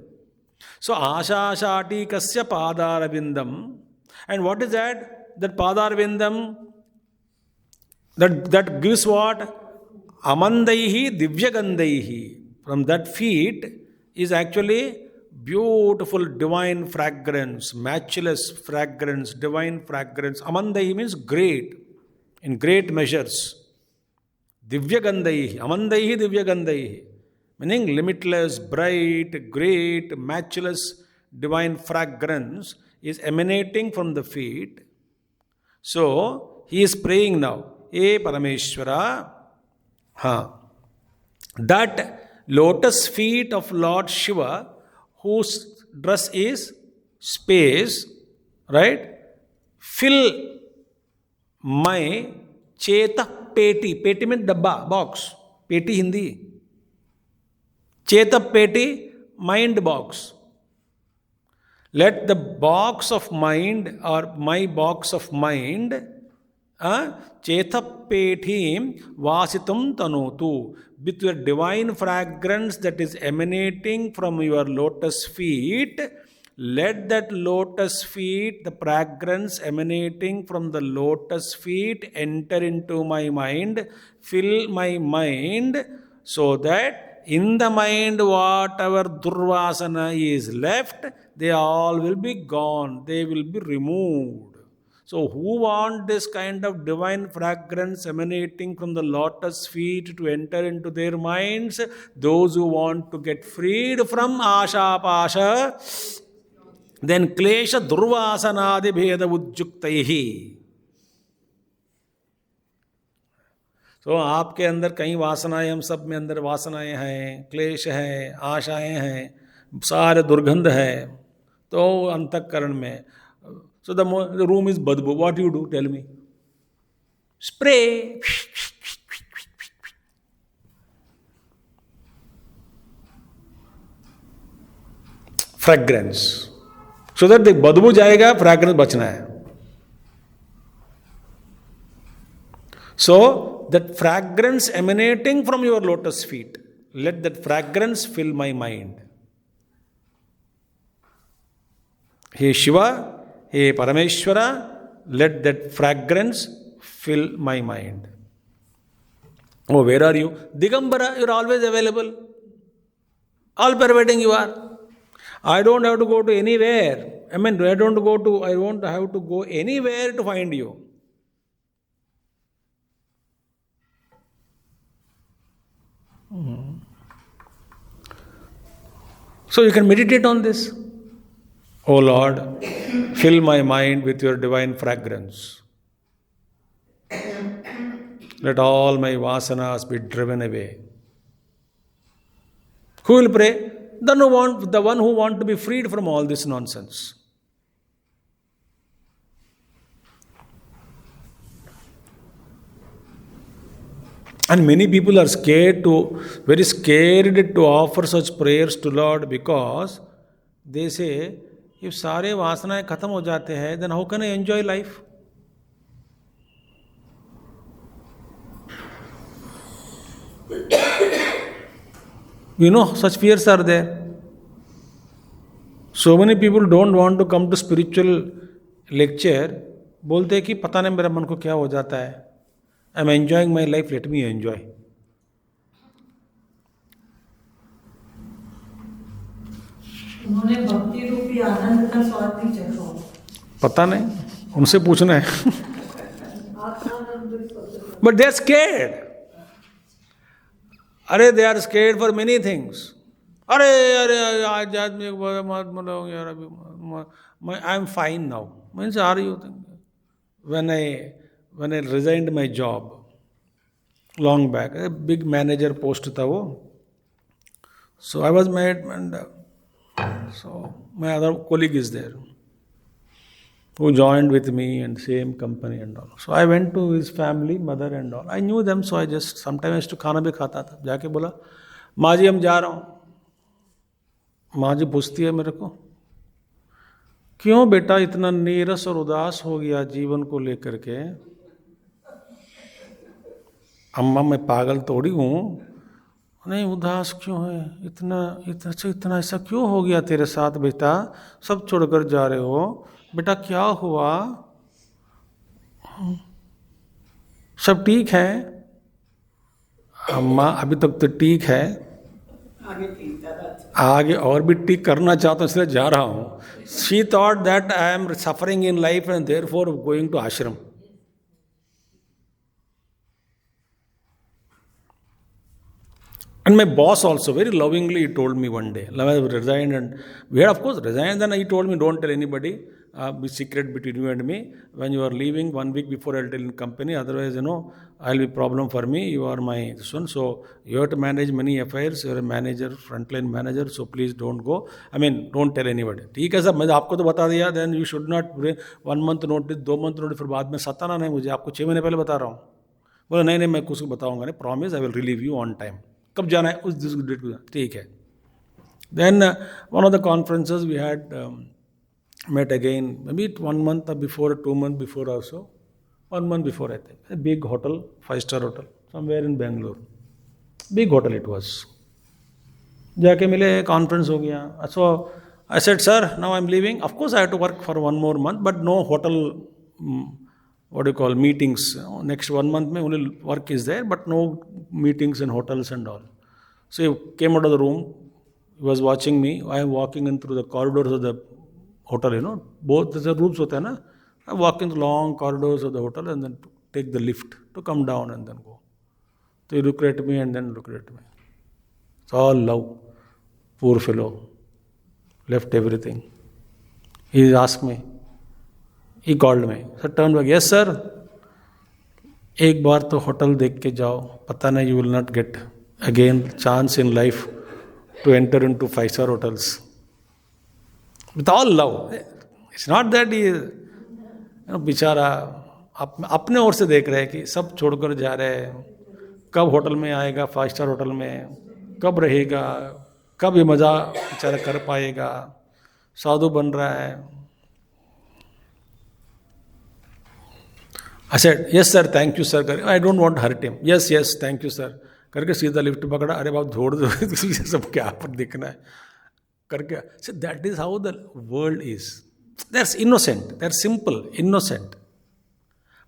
So asha shati kasya padarabindam. And what is that? That padarabindam, that gives what? Amandaihi divyagandaihi. From that feet is actually beautiful divine fragrance, matchless fragrance, divine fragrance. Amandaihi means great, in great measures. Divyagandaihi, amandaihi divyagandaihi, meaning limitless, bright, great, matchless, divine fragrance is emanating from the feet. So he is praying now, E Parameshwara, that lotus feet of Lord Shiva, whose dress is space, right? Fill my cheta peti. Peti means dabba, box. Peti Hindi. Cheta peti, mind box. Let the box of mind, or my box of mind, cheta peti vasitam tanotu, with your divine fragrance that is emanating from your lotus feet. Let that lotus feet, the fragrance emanating from the lotus feet, enter into my mind, fill my mind, so that in the mind whatever durvasana is left, they all will be gone, they will be removed. So who want this kind of divine fragrance emanating from the lotus feet to enter into their minds? Those who want to get freed from asha pasha, then klesha durvasanadi bheda ujjuktaihi. तो आपके अंदर कई वासनाएं, हम सब में अंदर वासनाएं हैं, क्लेश है, आशाएं हैं, सारे दुर्गंध है. तो अंतःकरण में, so the room is badbu. What you do? Tell me. Spray. Fragrance. So that the badbu जाएगा, fragrance बचना है. So that fragrance emanating from your lotus feet, let that fragrance fill my mind. Hey Shiva, hey Parameshwara, let that fragrance fill my mind. Oh, where are you? Digambara, you are always available. All pervading you are. I don't have to go to anywhere. I won't have to go anywhere to find you. So you can meditate on this. Oh Lord, fill my mind with your divine fragrance. Let all my vasanas be driven away. Who will pray? The one who want to be freed from all this nonsense. And many people are very scared to offer such prayers to Lord because they say, if सारे वासनाएं खत्म हो जाते हैं, then how can I enjoy life? Such fears are there. So many people don't want to come to spiritual lecture. बोलते हैं कि पता नहीं मेरा मन को क्या हो जाता है. I'm enjoying my life, let me enjoy. उन्होंने भक्ति रूपी आनंद का स्वाद नहीं चखा. पता नहीं, उनसे पूछना है. But they are scared. अरे they are scared for many things. अरे आध्यात्मिक महात्मा लोग यार अभी I am fine now. Means are you thinking? When I resigned my job long back, a big manager post था वो. So I was made, and so my other colleague is there who joined with me and same company and all. So I went to his family, mother and all. I knew them, so I just sometimes to खाना भी खाता था. जाके बोला, माँ जी हम जा रहा हूँ. माँ जी पूछती है मेरे को, क्यों बेटा इतना नीरस और उदास हो गया जीवन को लेकर के? अम्मा मैं पागल थोड़ी हूँ. नहीं उदास क्यों है? इतना ऐसा क्यों हो गया तेरे साथ बेटा? सब छोड़कर जा रहे हो बेटा, क्या हुआ? सब ठीक है? अम्मा अभी तक तो ठीक है, आगे और भी ठीक करना चाहता हूँ इसलिए जा रहा हूँ. She thought that I am suffering in life and therefore going to ashram. And my boss also very lovingly told me one day, I resigned, and we had of course resigned. Then he told me, don't tell anybody, be secret between you and me. When you are leaving 1 week before, I'll tell in company. Otherwise, I'll be problem for me. You are my son, so you have to manage many affairs. You're a manager, frontline manager, so please don't go. I mean, don't tell anybody. ठीक है साहब, मैं आपको तो बता दिया. Then you should not 1 month notice, 2 month notice. फिर बाद में सताना नहीं मुझे. आपको 6 महीने पहले बता रहा हूँ. बोला नहीं मैं कुछ बताऊंगा नहीं. Promise, I will relieve you on time. कब जाना है? उस डेट को. ठीक है. Then one of the conferences we had met again, maybe 1 month before, 2 months before also. 1 month before I think. A big hotel, 5-star hotel, somewhere in Bangalore. Big hotel it was. जाके मिले, conference हो गया. So I said, sir, now I'm leaving. Of course I have to work for 1 more month, but no hotel, meetings. Next 1 month में only work is there, but no meetings in hotels and all. So he came out of the room. He was watching me. I am walking in through the corridors of the hotel, both the rooms होते हैं ना. I walk in the long corridors of the hotel and then take the lift to come down and then go. So he looked at me and then looked at me. It's all love. Poor fellow. Left everything. He asked me. He called me. So I turned back. Yes, sir. एक बार तो hotel देख के जाओ. पता नहीं, you will not get again chance in life to enter into 5-star hotels. With all love. It's not that he बेचारा अपने ओर से देख रहे हैं कि सब छोड़कर जा रहे हैं. कब होटल में आएगा, 5-star होटल में कब रहेगा, कब ये मज़ा बेचारा कर पाएगा. साधु बन रहा है. I said, yes sir, thank you sir. I don't want to hurt him. Yes, thank you sir. करके सीधा लिफ्ट पकड़ा. अरे बाप छोड़ दो, सब क्या पर दिखना है करके. So that is how the world is. That's innocent. That's simple, innocent.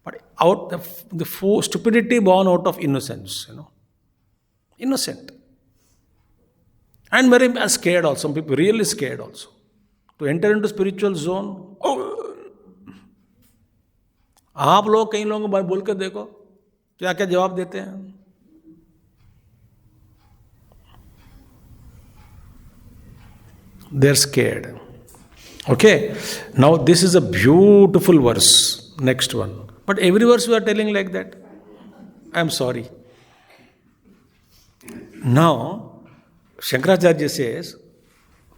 But out the stupidity born out of innocence, innocent. And very scared also. Some people really scared also to enter into spiritual zone. आप लोग कई लोगों को बोल कर देखो क्या क्या जवाब देते हैं. They're scared. Okay. Now this is a beautiful verse. Next one. But every verse we are telling like that. I am sorry. Now, Shankaracharya says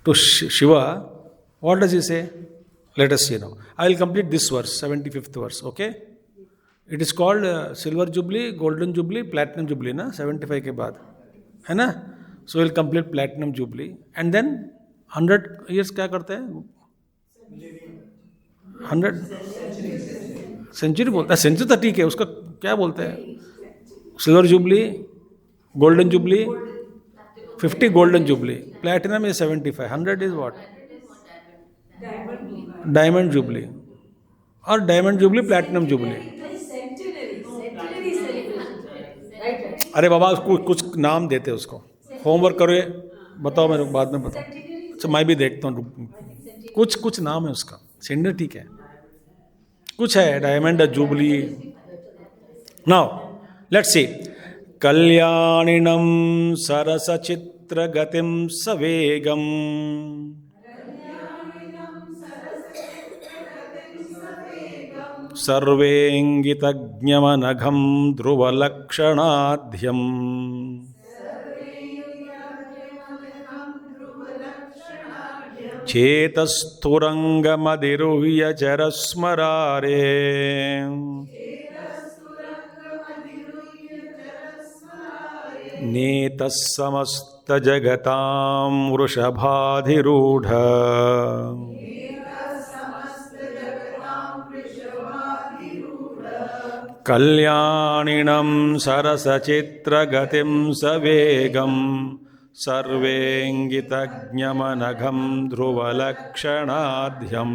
to Shiva, what does he say? Let us see now. I will complete this verse, 75th verse, okay? It is called Silver Jubilee, Golden Jubilee, Platinum Jubilee, na? 75 के बाद, है ना? So we will complete Platinum Jubilee. And then 100 years क्या करते हैं? 100 century बोलता है. Century तो ठीक है, उसका क्या बोलते हैं? Silver jubilee, golden jubilee, 50 golden jubilee, platinum is 75, 100 is what? Diamond jubilee, or diamond jubilee, platinum jubilee. अरे बाबा उसको कुछ नाम देते उसको. होमवर्क करो, ये बताओ, मेरे को बाद में बताओ. अच्छा मैं भी देखता हूँ, कुछ नाम है उसका. सेंडर ठीक है, कुछ है, diamond jubilee. Now let's see. कल्याणिनं सरसचित्रगतिं सवेगम् सर्वेङ्गितज्ञमनघं ध्रुवलक्षणाढ्यम् चेतस्तुरङ्गमधिरुह्य चरस्मरारे नेतः समस्तजगतां वृषभाधिरूढ कल्याणिनं सरसचित्रगतिं सवेगं सर्वेङ्गितज्ञमनघं ध्रुवलक्षणाढ्यं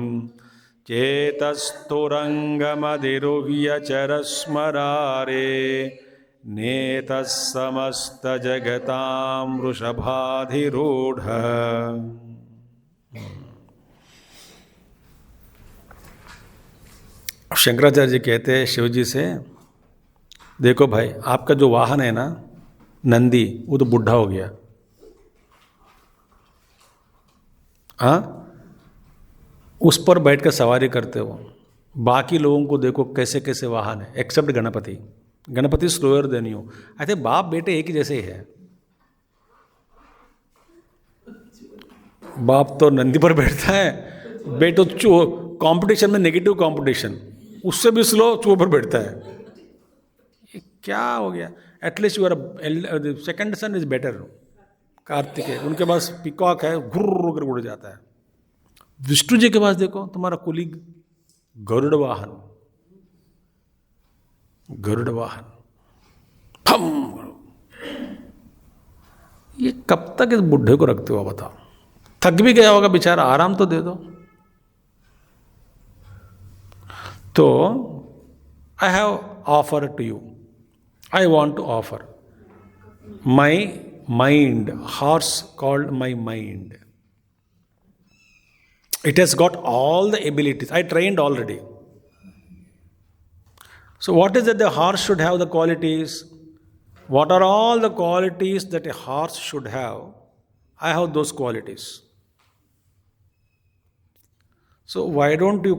चेतस्तुरङ्गमधिरुह्य चरस्मरारे नेतः समस्तजगतां वृषभाधिरूढ. शंकराचार्य जी कहते हैं शिव जी से, देखो भाई, आपका जो वाहन है ना नंदी, वो तो बुढ़ा हो गया. हाँ, उस पर बैठकर सवारी करते हो. बाकी लोगों को देखो कैसे कैसे वाहन है, except Ganpati. Ganpati slower than you. I think बाप बेटे एक ही जैसे ही है. बाप तो नंदी पर बैठता है, बेटो कंपटीशन में नेगेटिव कंपटीशन, उससे भी स्लो चूहे पर बैठता है. ये क्या हो गया? At least your second son is better. Kartik है, उनके पास पिकॉक है, घुर्र कर उड़ जाता है. विष्णु जी के पास देखो, तुम्हारा कुलीग गरुड़ वाहन, गरुड़ वाहन, फम. ये कब तक इस बुढ़े को रखते हो बताओ? थक भी गया होगा बेचारा, आराम तो दे दो. तो I have offer to you, I want to offer my mind, horse called my mind. It has got all the abilities. I trained already. So what is that the horse should have the qualities? What are all the qualities that a horse should have? I have those qualities. So why don't you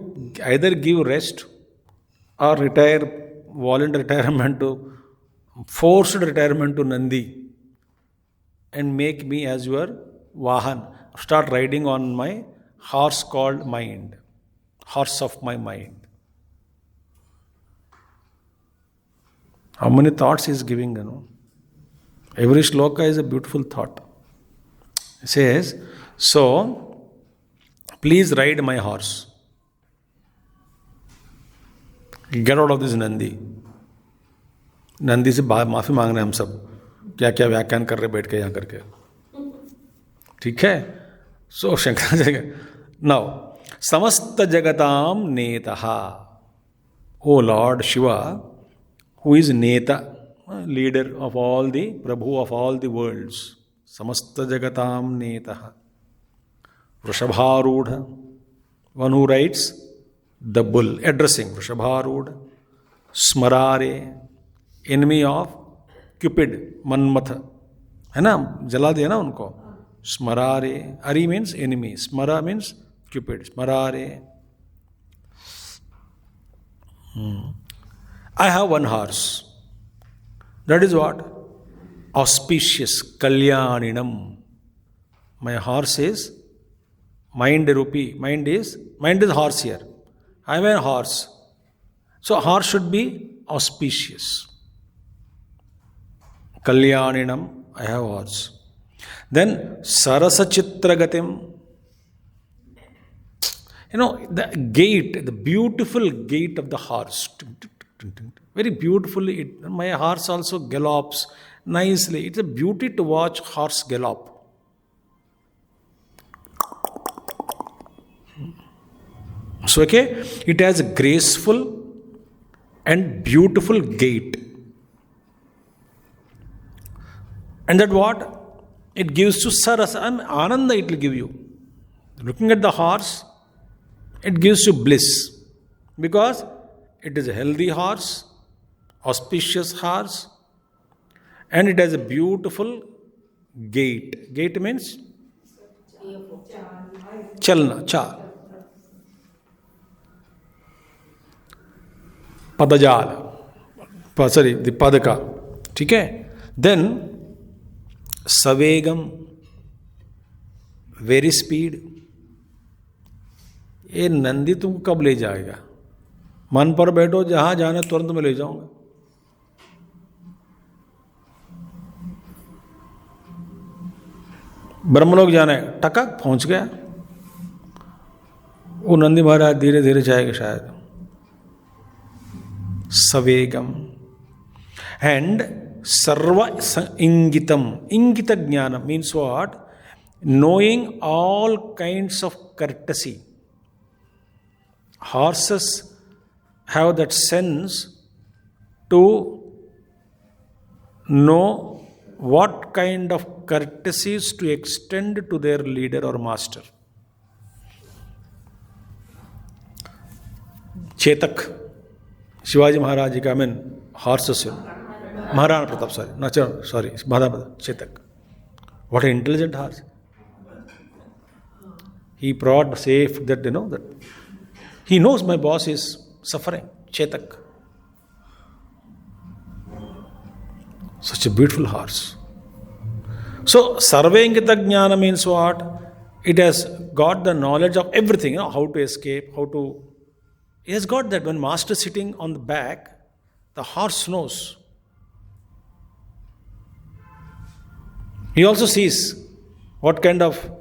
either give rest or retire, voluntary retirement to, forced retirement to Nandi, and make me as your Vahan. Start riding on my horse called mind, horse of my mind. How many thoughts he is giving, you know? Every shloka is a beautiful thought. He says, so, please ride my horse. Get out of this Nandi. Nandi से माफी मांग रहे हैं हम सब, क्या क्या व्याख्यान कर रहे बैठ के यहाँ करके. ठीक है? सो शंकराचार्य, नाउ समस्त जगताम नेता, O lord Shiva, who is नेता, लीडर ऑफ ऑल द, प्रभु ऑफ ऑल द वर्ल्ड्स. समस्त जगताम नेता, वृषभारूढ़, one who rides the bull, addressing वृषभारूढ़. स्मरारे, एनिमी ऑफ क्यूपिड, मनमथ, है ना, जला दिया ना उनको. स्मरारे, अरी मीन्स एनिमी, स्मरा मीन्स क्यूपिड. स्मरारे. I have one horse. That is what? Auspicious, Kalyaninam. My horse is mind rupee. Mind is horse here. I am a horse. So horse should be auspicious. Kalyaninam, I have horse. Then Sarasa Chitragatim. The gait, the beautiful gait of the horse. Very beautifully, my horse also gallops nicely. It's a beauty to watch horse gallop. So, okay, it has a graceful and beautiful gait. And that what? It gives to Sarasa and Ananda, it will give you. Looking at the horse, it gives you bliss. Because it is a healthy horse, auspicious horse, and it has a beautiful gait. Gait means chalna, cha. Padajal. Sorry, the padaka. Okay? Then, Savegam, very speed. ये नंदी तुमको कब ले जाएगा? मन पर बैठो, जहां जाना तुरंत में ले जाऊंगा. ब्रह्मलोक जाना है, टकक पहुंच गया. वो नंदी महाराज धीरे धीरे जाएगा शायद. सवेगम. एंड सर्व इंगितम. इंगित ज्ञान means what? Knowing all kinds of courtesy. Horses have that sense to know what kind of courtesies to extend to their leader or master. Chetak, Shivaji Maharaj, horses. Maharana Pratap, Maharana Pratap, Chetak. What an intelligent horse. He brought safe that, that he knows my boss is suffering. Chetak. Such a beautiful horse. So, Sarvengita Jnana means what? It has got the knowledge of everything, how to escape, how to... He has got that. When master is sitting on the back, the horse knows. He also sees what kind of,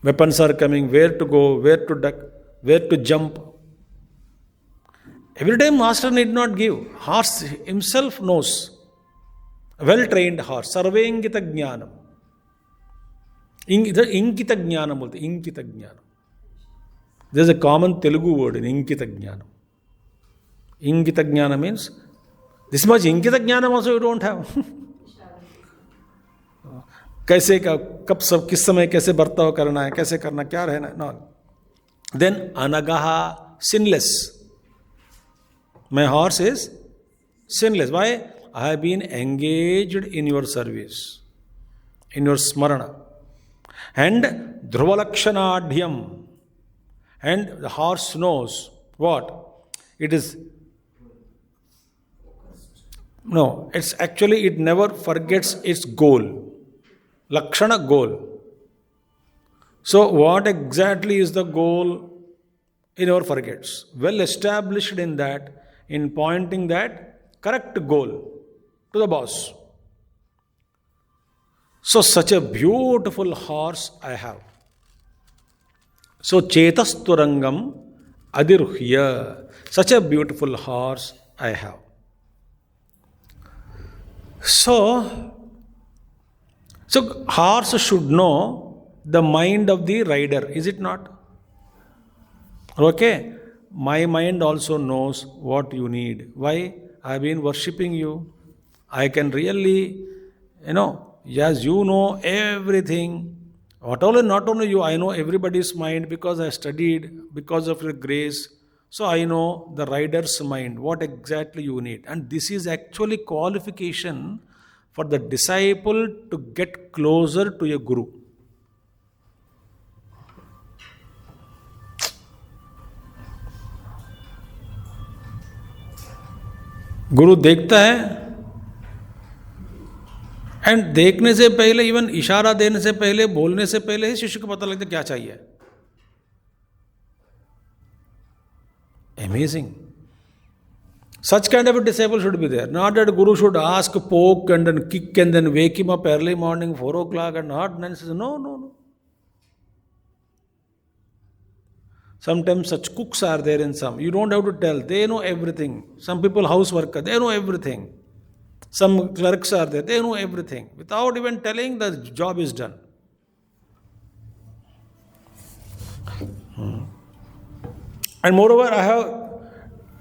weapons are coming, where to go, where to duck, where to jump. Every time master need not give. Horse himself knows. A well-trained horse. Sarvengita jnanam. Inkita jnanam bolte. Inkita jnanam. There is a common Telugu word in Inkita jnanam. Inkita jnanam means this much Inkita jnanam also you don't have. कैसे कब सब किस समय कैसे बर्ताव करना है, कैसे करना, क्या रहना है, नॉन. देन अनगहा, sinless. My horse is sinless. Why? I have been engaged in your service, in your smarana. And Dhruvalakshanaadhyam. And the horse knows what? It is. No, it's actually, it never forgets its goal. Lakshana, goal. So, what exactly is the goal? It never forgets. Well established in that, in pointing that correct goal to the boss. So, such a beautiful horse I have. So, Chetasturangam Adiruhya. Such a beautiful horse I have. So horse should know the mind of the rider, is it not? Okay? My mind also knows what you need. Why? I have been worshipping you. I can really, yes, you know everything. Not only you, I know everybody's mind because I studied, because of your grace. So I know the rider's mind, what exactly you need. And this is actually qualification for the disciple to get closer to a guru. गुरु देखता है, and देखने से पहले, even इशारा देने से पहले, बोलने से पहले ही शिष्य को पता लगता है क्या चाहिए. Amazing. Such kind of a disciple should be there. Not that Guru should ask, poke, and then kick, and then wake him up early morning, 4 o'clock, and not nonsense. No. Sometimes such cooks are there in some. You don't have to tell. They know everything. Some people, house worker, they know everything. Some clerks are there. They know everything. Without even telling, the job is done. And moreover, I have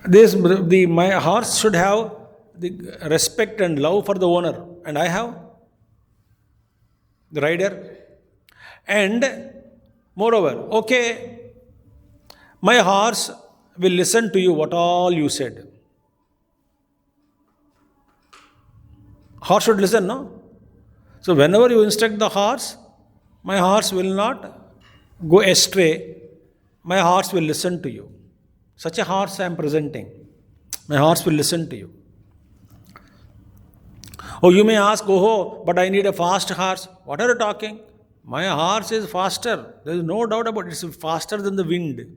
this, my horse should have the respect and love for the owner, and I have the rider. And moreover, okay, my horse will listen to you what all you said. Horse should listen, no? So whenever you instruct the horse, my horse will not go astray. My horse will listen to you. Such a horse I am presenting. My horse will listen to you. Oh, you may ask, oh, but I need a fast horse. What are you talking? My horse is faster. There is no doubt about it. It's faster than the wind.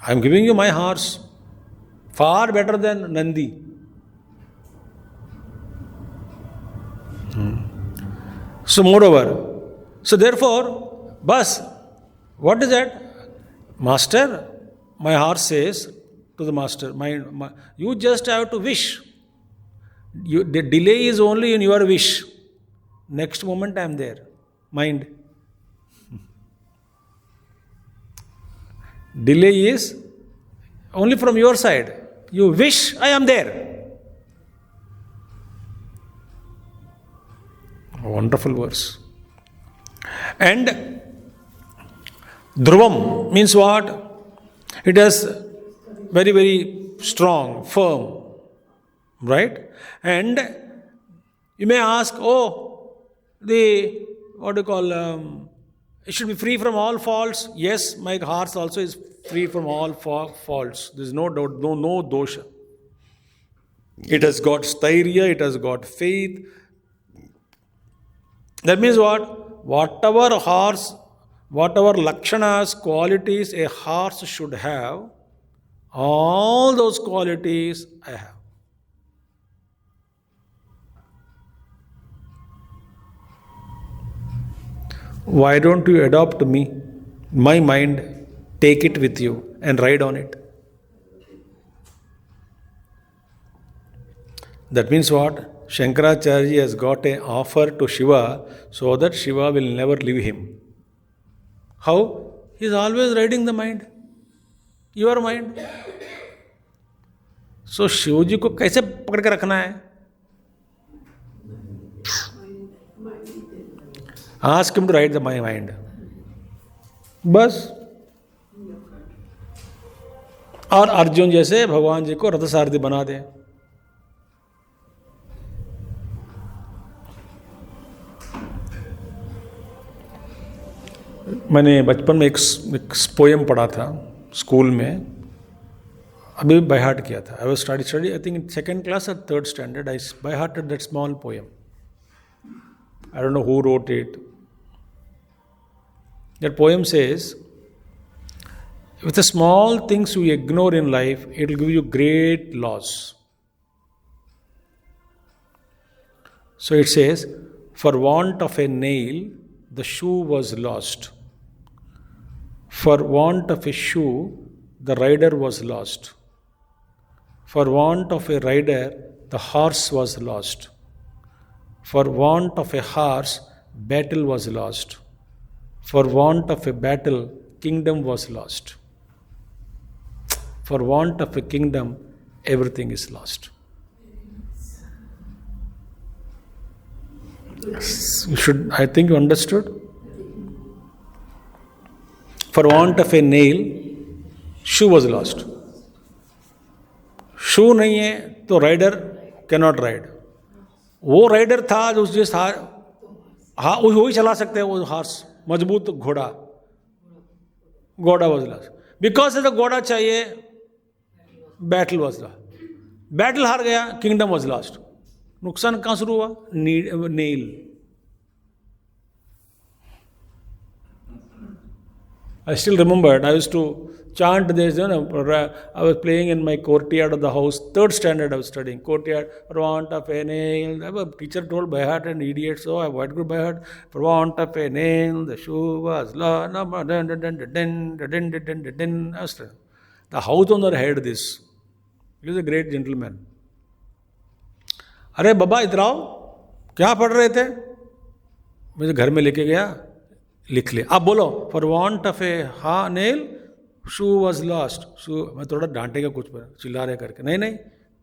I am giving you my horse. Far better than Nandi. So moreover, so therefore, bus, what is that? Master, my horse says to the master, you just have to wish. The delay is only in your wish. Next moment I am there. Mind. Delay is only from your side. You wish, I am there. A wonderful verse. And Dhruvam means what? It is very, very strong, firm. Right? And you may ask, it should be free from all faults. Yes, my horse also is free from all faults. There is no doubt, no dosha. It has got stairya, it has got faith. That means what? Whatever lakshanas, qualities a horse should have, all those qualities I have. Why don't you adopt me, my mind, take it with you and ride on it? That means what? Shankaracharya has got an offer to Shiva so that Shiva will never leave him. How? He is always riding the mind, your mind. So Shiv जी को कैसे पकड़ के रखना है? Ask him to ride my mind. बस. और अर्जुन जैसे भगवान जी को रथ सारथी बना दे. मैंने बचपन में एक पोएम पढ़ा था स्कूल में, अभी बाय हार्ट किया था. I was study I think in second class और third standard. I by hearted that small poem. I don't know who wrote it. That poem says, with the small things you ignore in life, it will give you great loss. So it says, for want of a nail, the shoe was lost. For want of a shoe, the rider was lost. For want of a rider, the horse was lost. For want of a horse, battle was lost. For want of a battle, kingdom was lost. For want of a kingdom, everything is lost. I think you understood? For want of a nail, shoe was lost. Shoe नहीं है तो rider cannot ride. वो rider था जो जिस हाँ वही चला सकते हैं वो हार्स, मजबूत घोड़ा. घोड़ा was lost. Because of the घोड़ा चाहिए बैटल वॉज लॉस्ट, बैटल हार गया, किंगडम वॉज लॉस्ट। नुकसान कहां शुरू हुआ? Nail. I still remembered, I used to chant this, I was playing in my courtyard of the house, 3rd standard I was studying, courtyard, for want of a nail, the teacher told by heart and idiots, so I what good by heart, for want of a nail, the shoe was lost, the house owner heard this, he was a great gentleman. अरे बाबा इधर आओ, क्या पढ़ रहे थे? मुझे घर में लेके गया, लिख लिया। आप बोलो, for want of a nail shoe was lost. Shoe, मैं थोड़ा डांटेगा कुछ पर, चिल्ला रहे करके, नहीं नहीं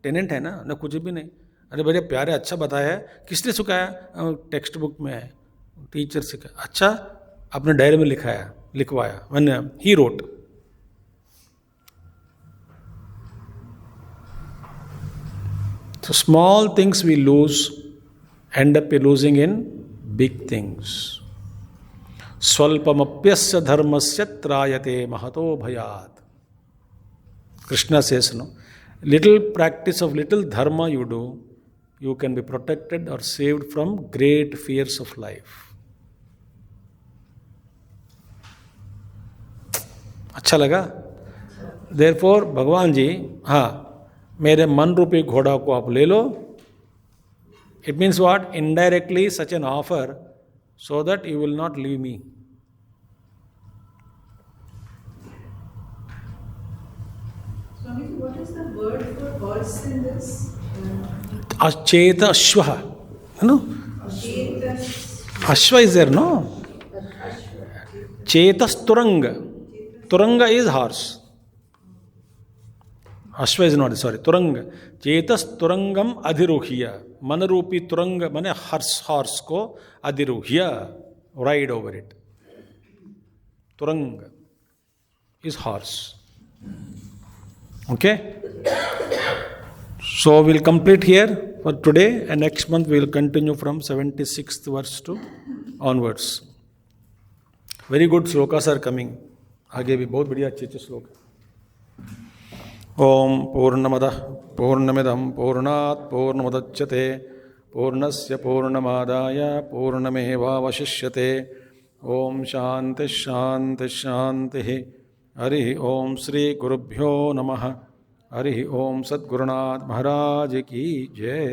टेनेंट है ना कुछ भी नहीं। अरे भैया प्यारे अच्छा बताया है, किसने सिखाया? टेक्स्ट बुक में है, टीचर सिखाया। अच्छा, आपने डायरी में लिखाया, लिखवाया, मैंने he wrote. So small things we lose, end up losing in big things. Swalpamapyasya dharmasya trayate mahato bhayat. Krishna says, no, little practice of little dharma you do, you can be protected or saved from great fears of life. अच्छा लगा? Therefore भगवान जी, हाँ, मेरे मन रूपी घोड़ा को आप ले लो। It means what? Indirectly such an offer so that you will not leave me. Swamiji, what is the word for horse in this? अचेत अश्व, नो अश्व इज देयर, नो चेतस तुरंग, तुरंग इज हॉर्स, अश्व इज नॉट, सॉरी, तुरंग। चेतस तुरंगम अधिरोह्य, मन रूपी तुरंग माने हॉर्स को अधिरोह्य, राइड ओवर इट। तुरंग is horse. Okay, so will complete here for today and next month will continue from 76th verse to onwards. Very good shlokas are coming, आगे भी बहुत बढ़िया अच्छे अच्छे श्लोक। ओम पूर्णमदः पूर्णमिदं पूर्णात् पूर्णमुदच्यते पूर्णस्य पूर्णमादाय पूर्णमेवावशिष्यते। ओम शांति शांति शांति। हरि ओम श्री गुरुभ्यो नमः। हरि ओम सद्गुरुनाथ महाराज की जय।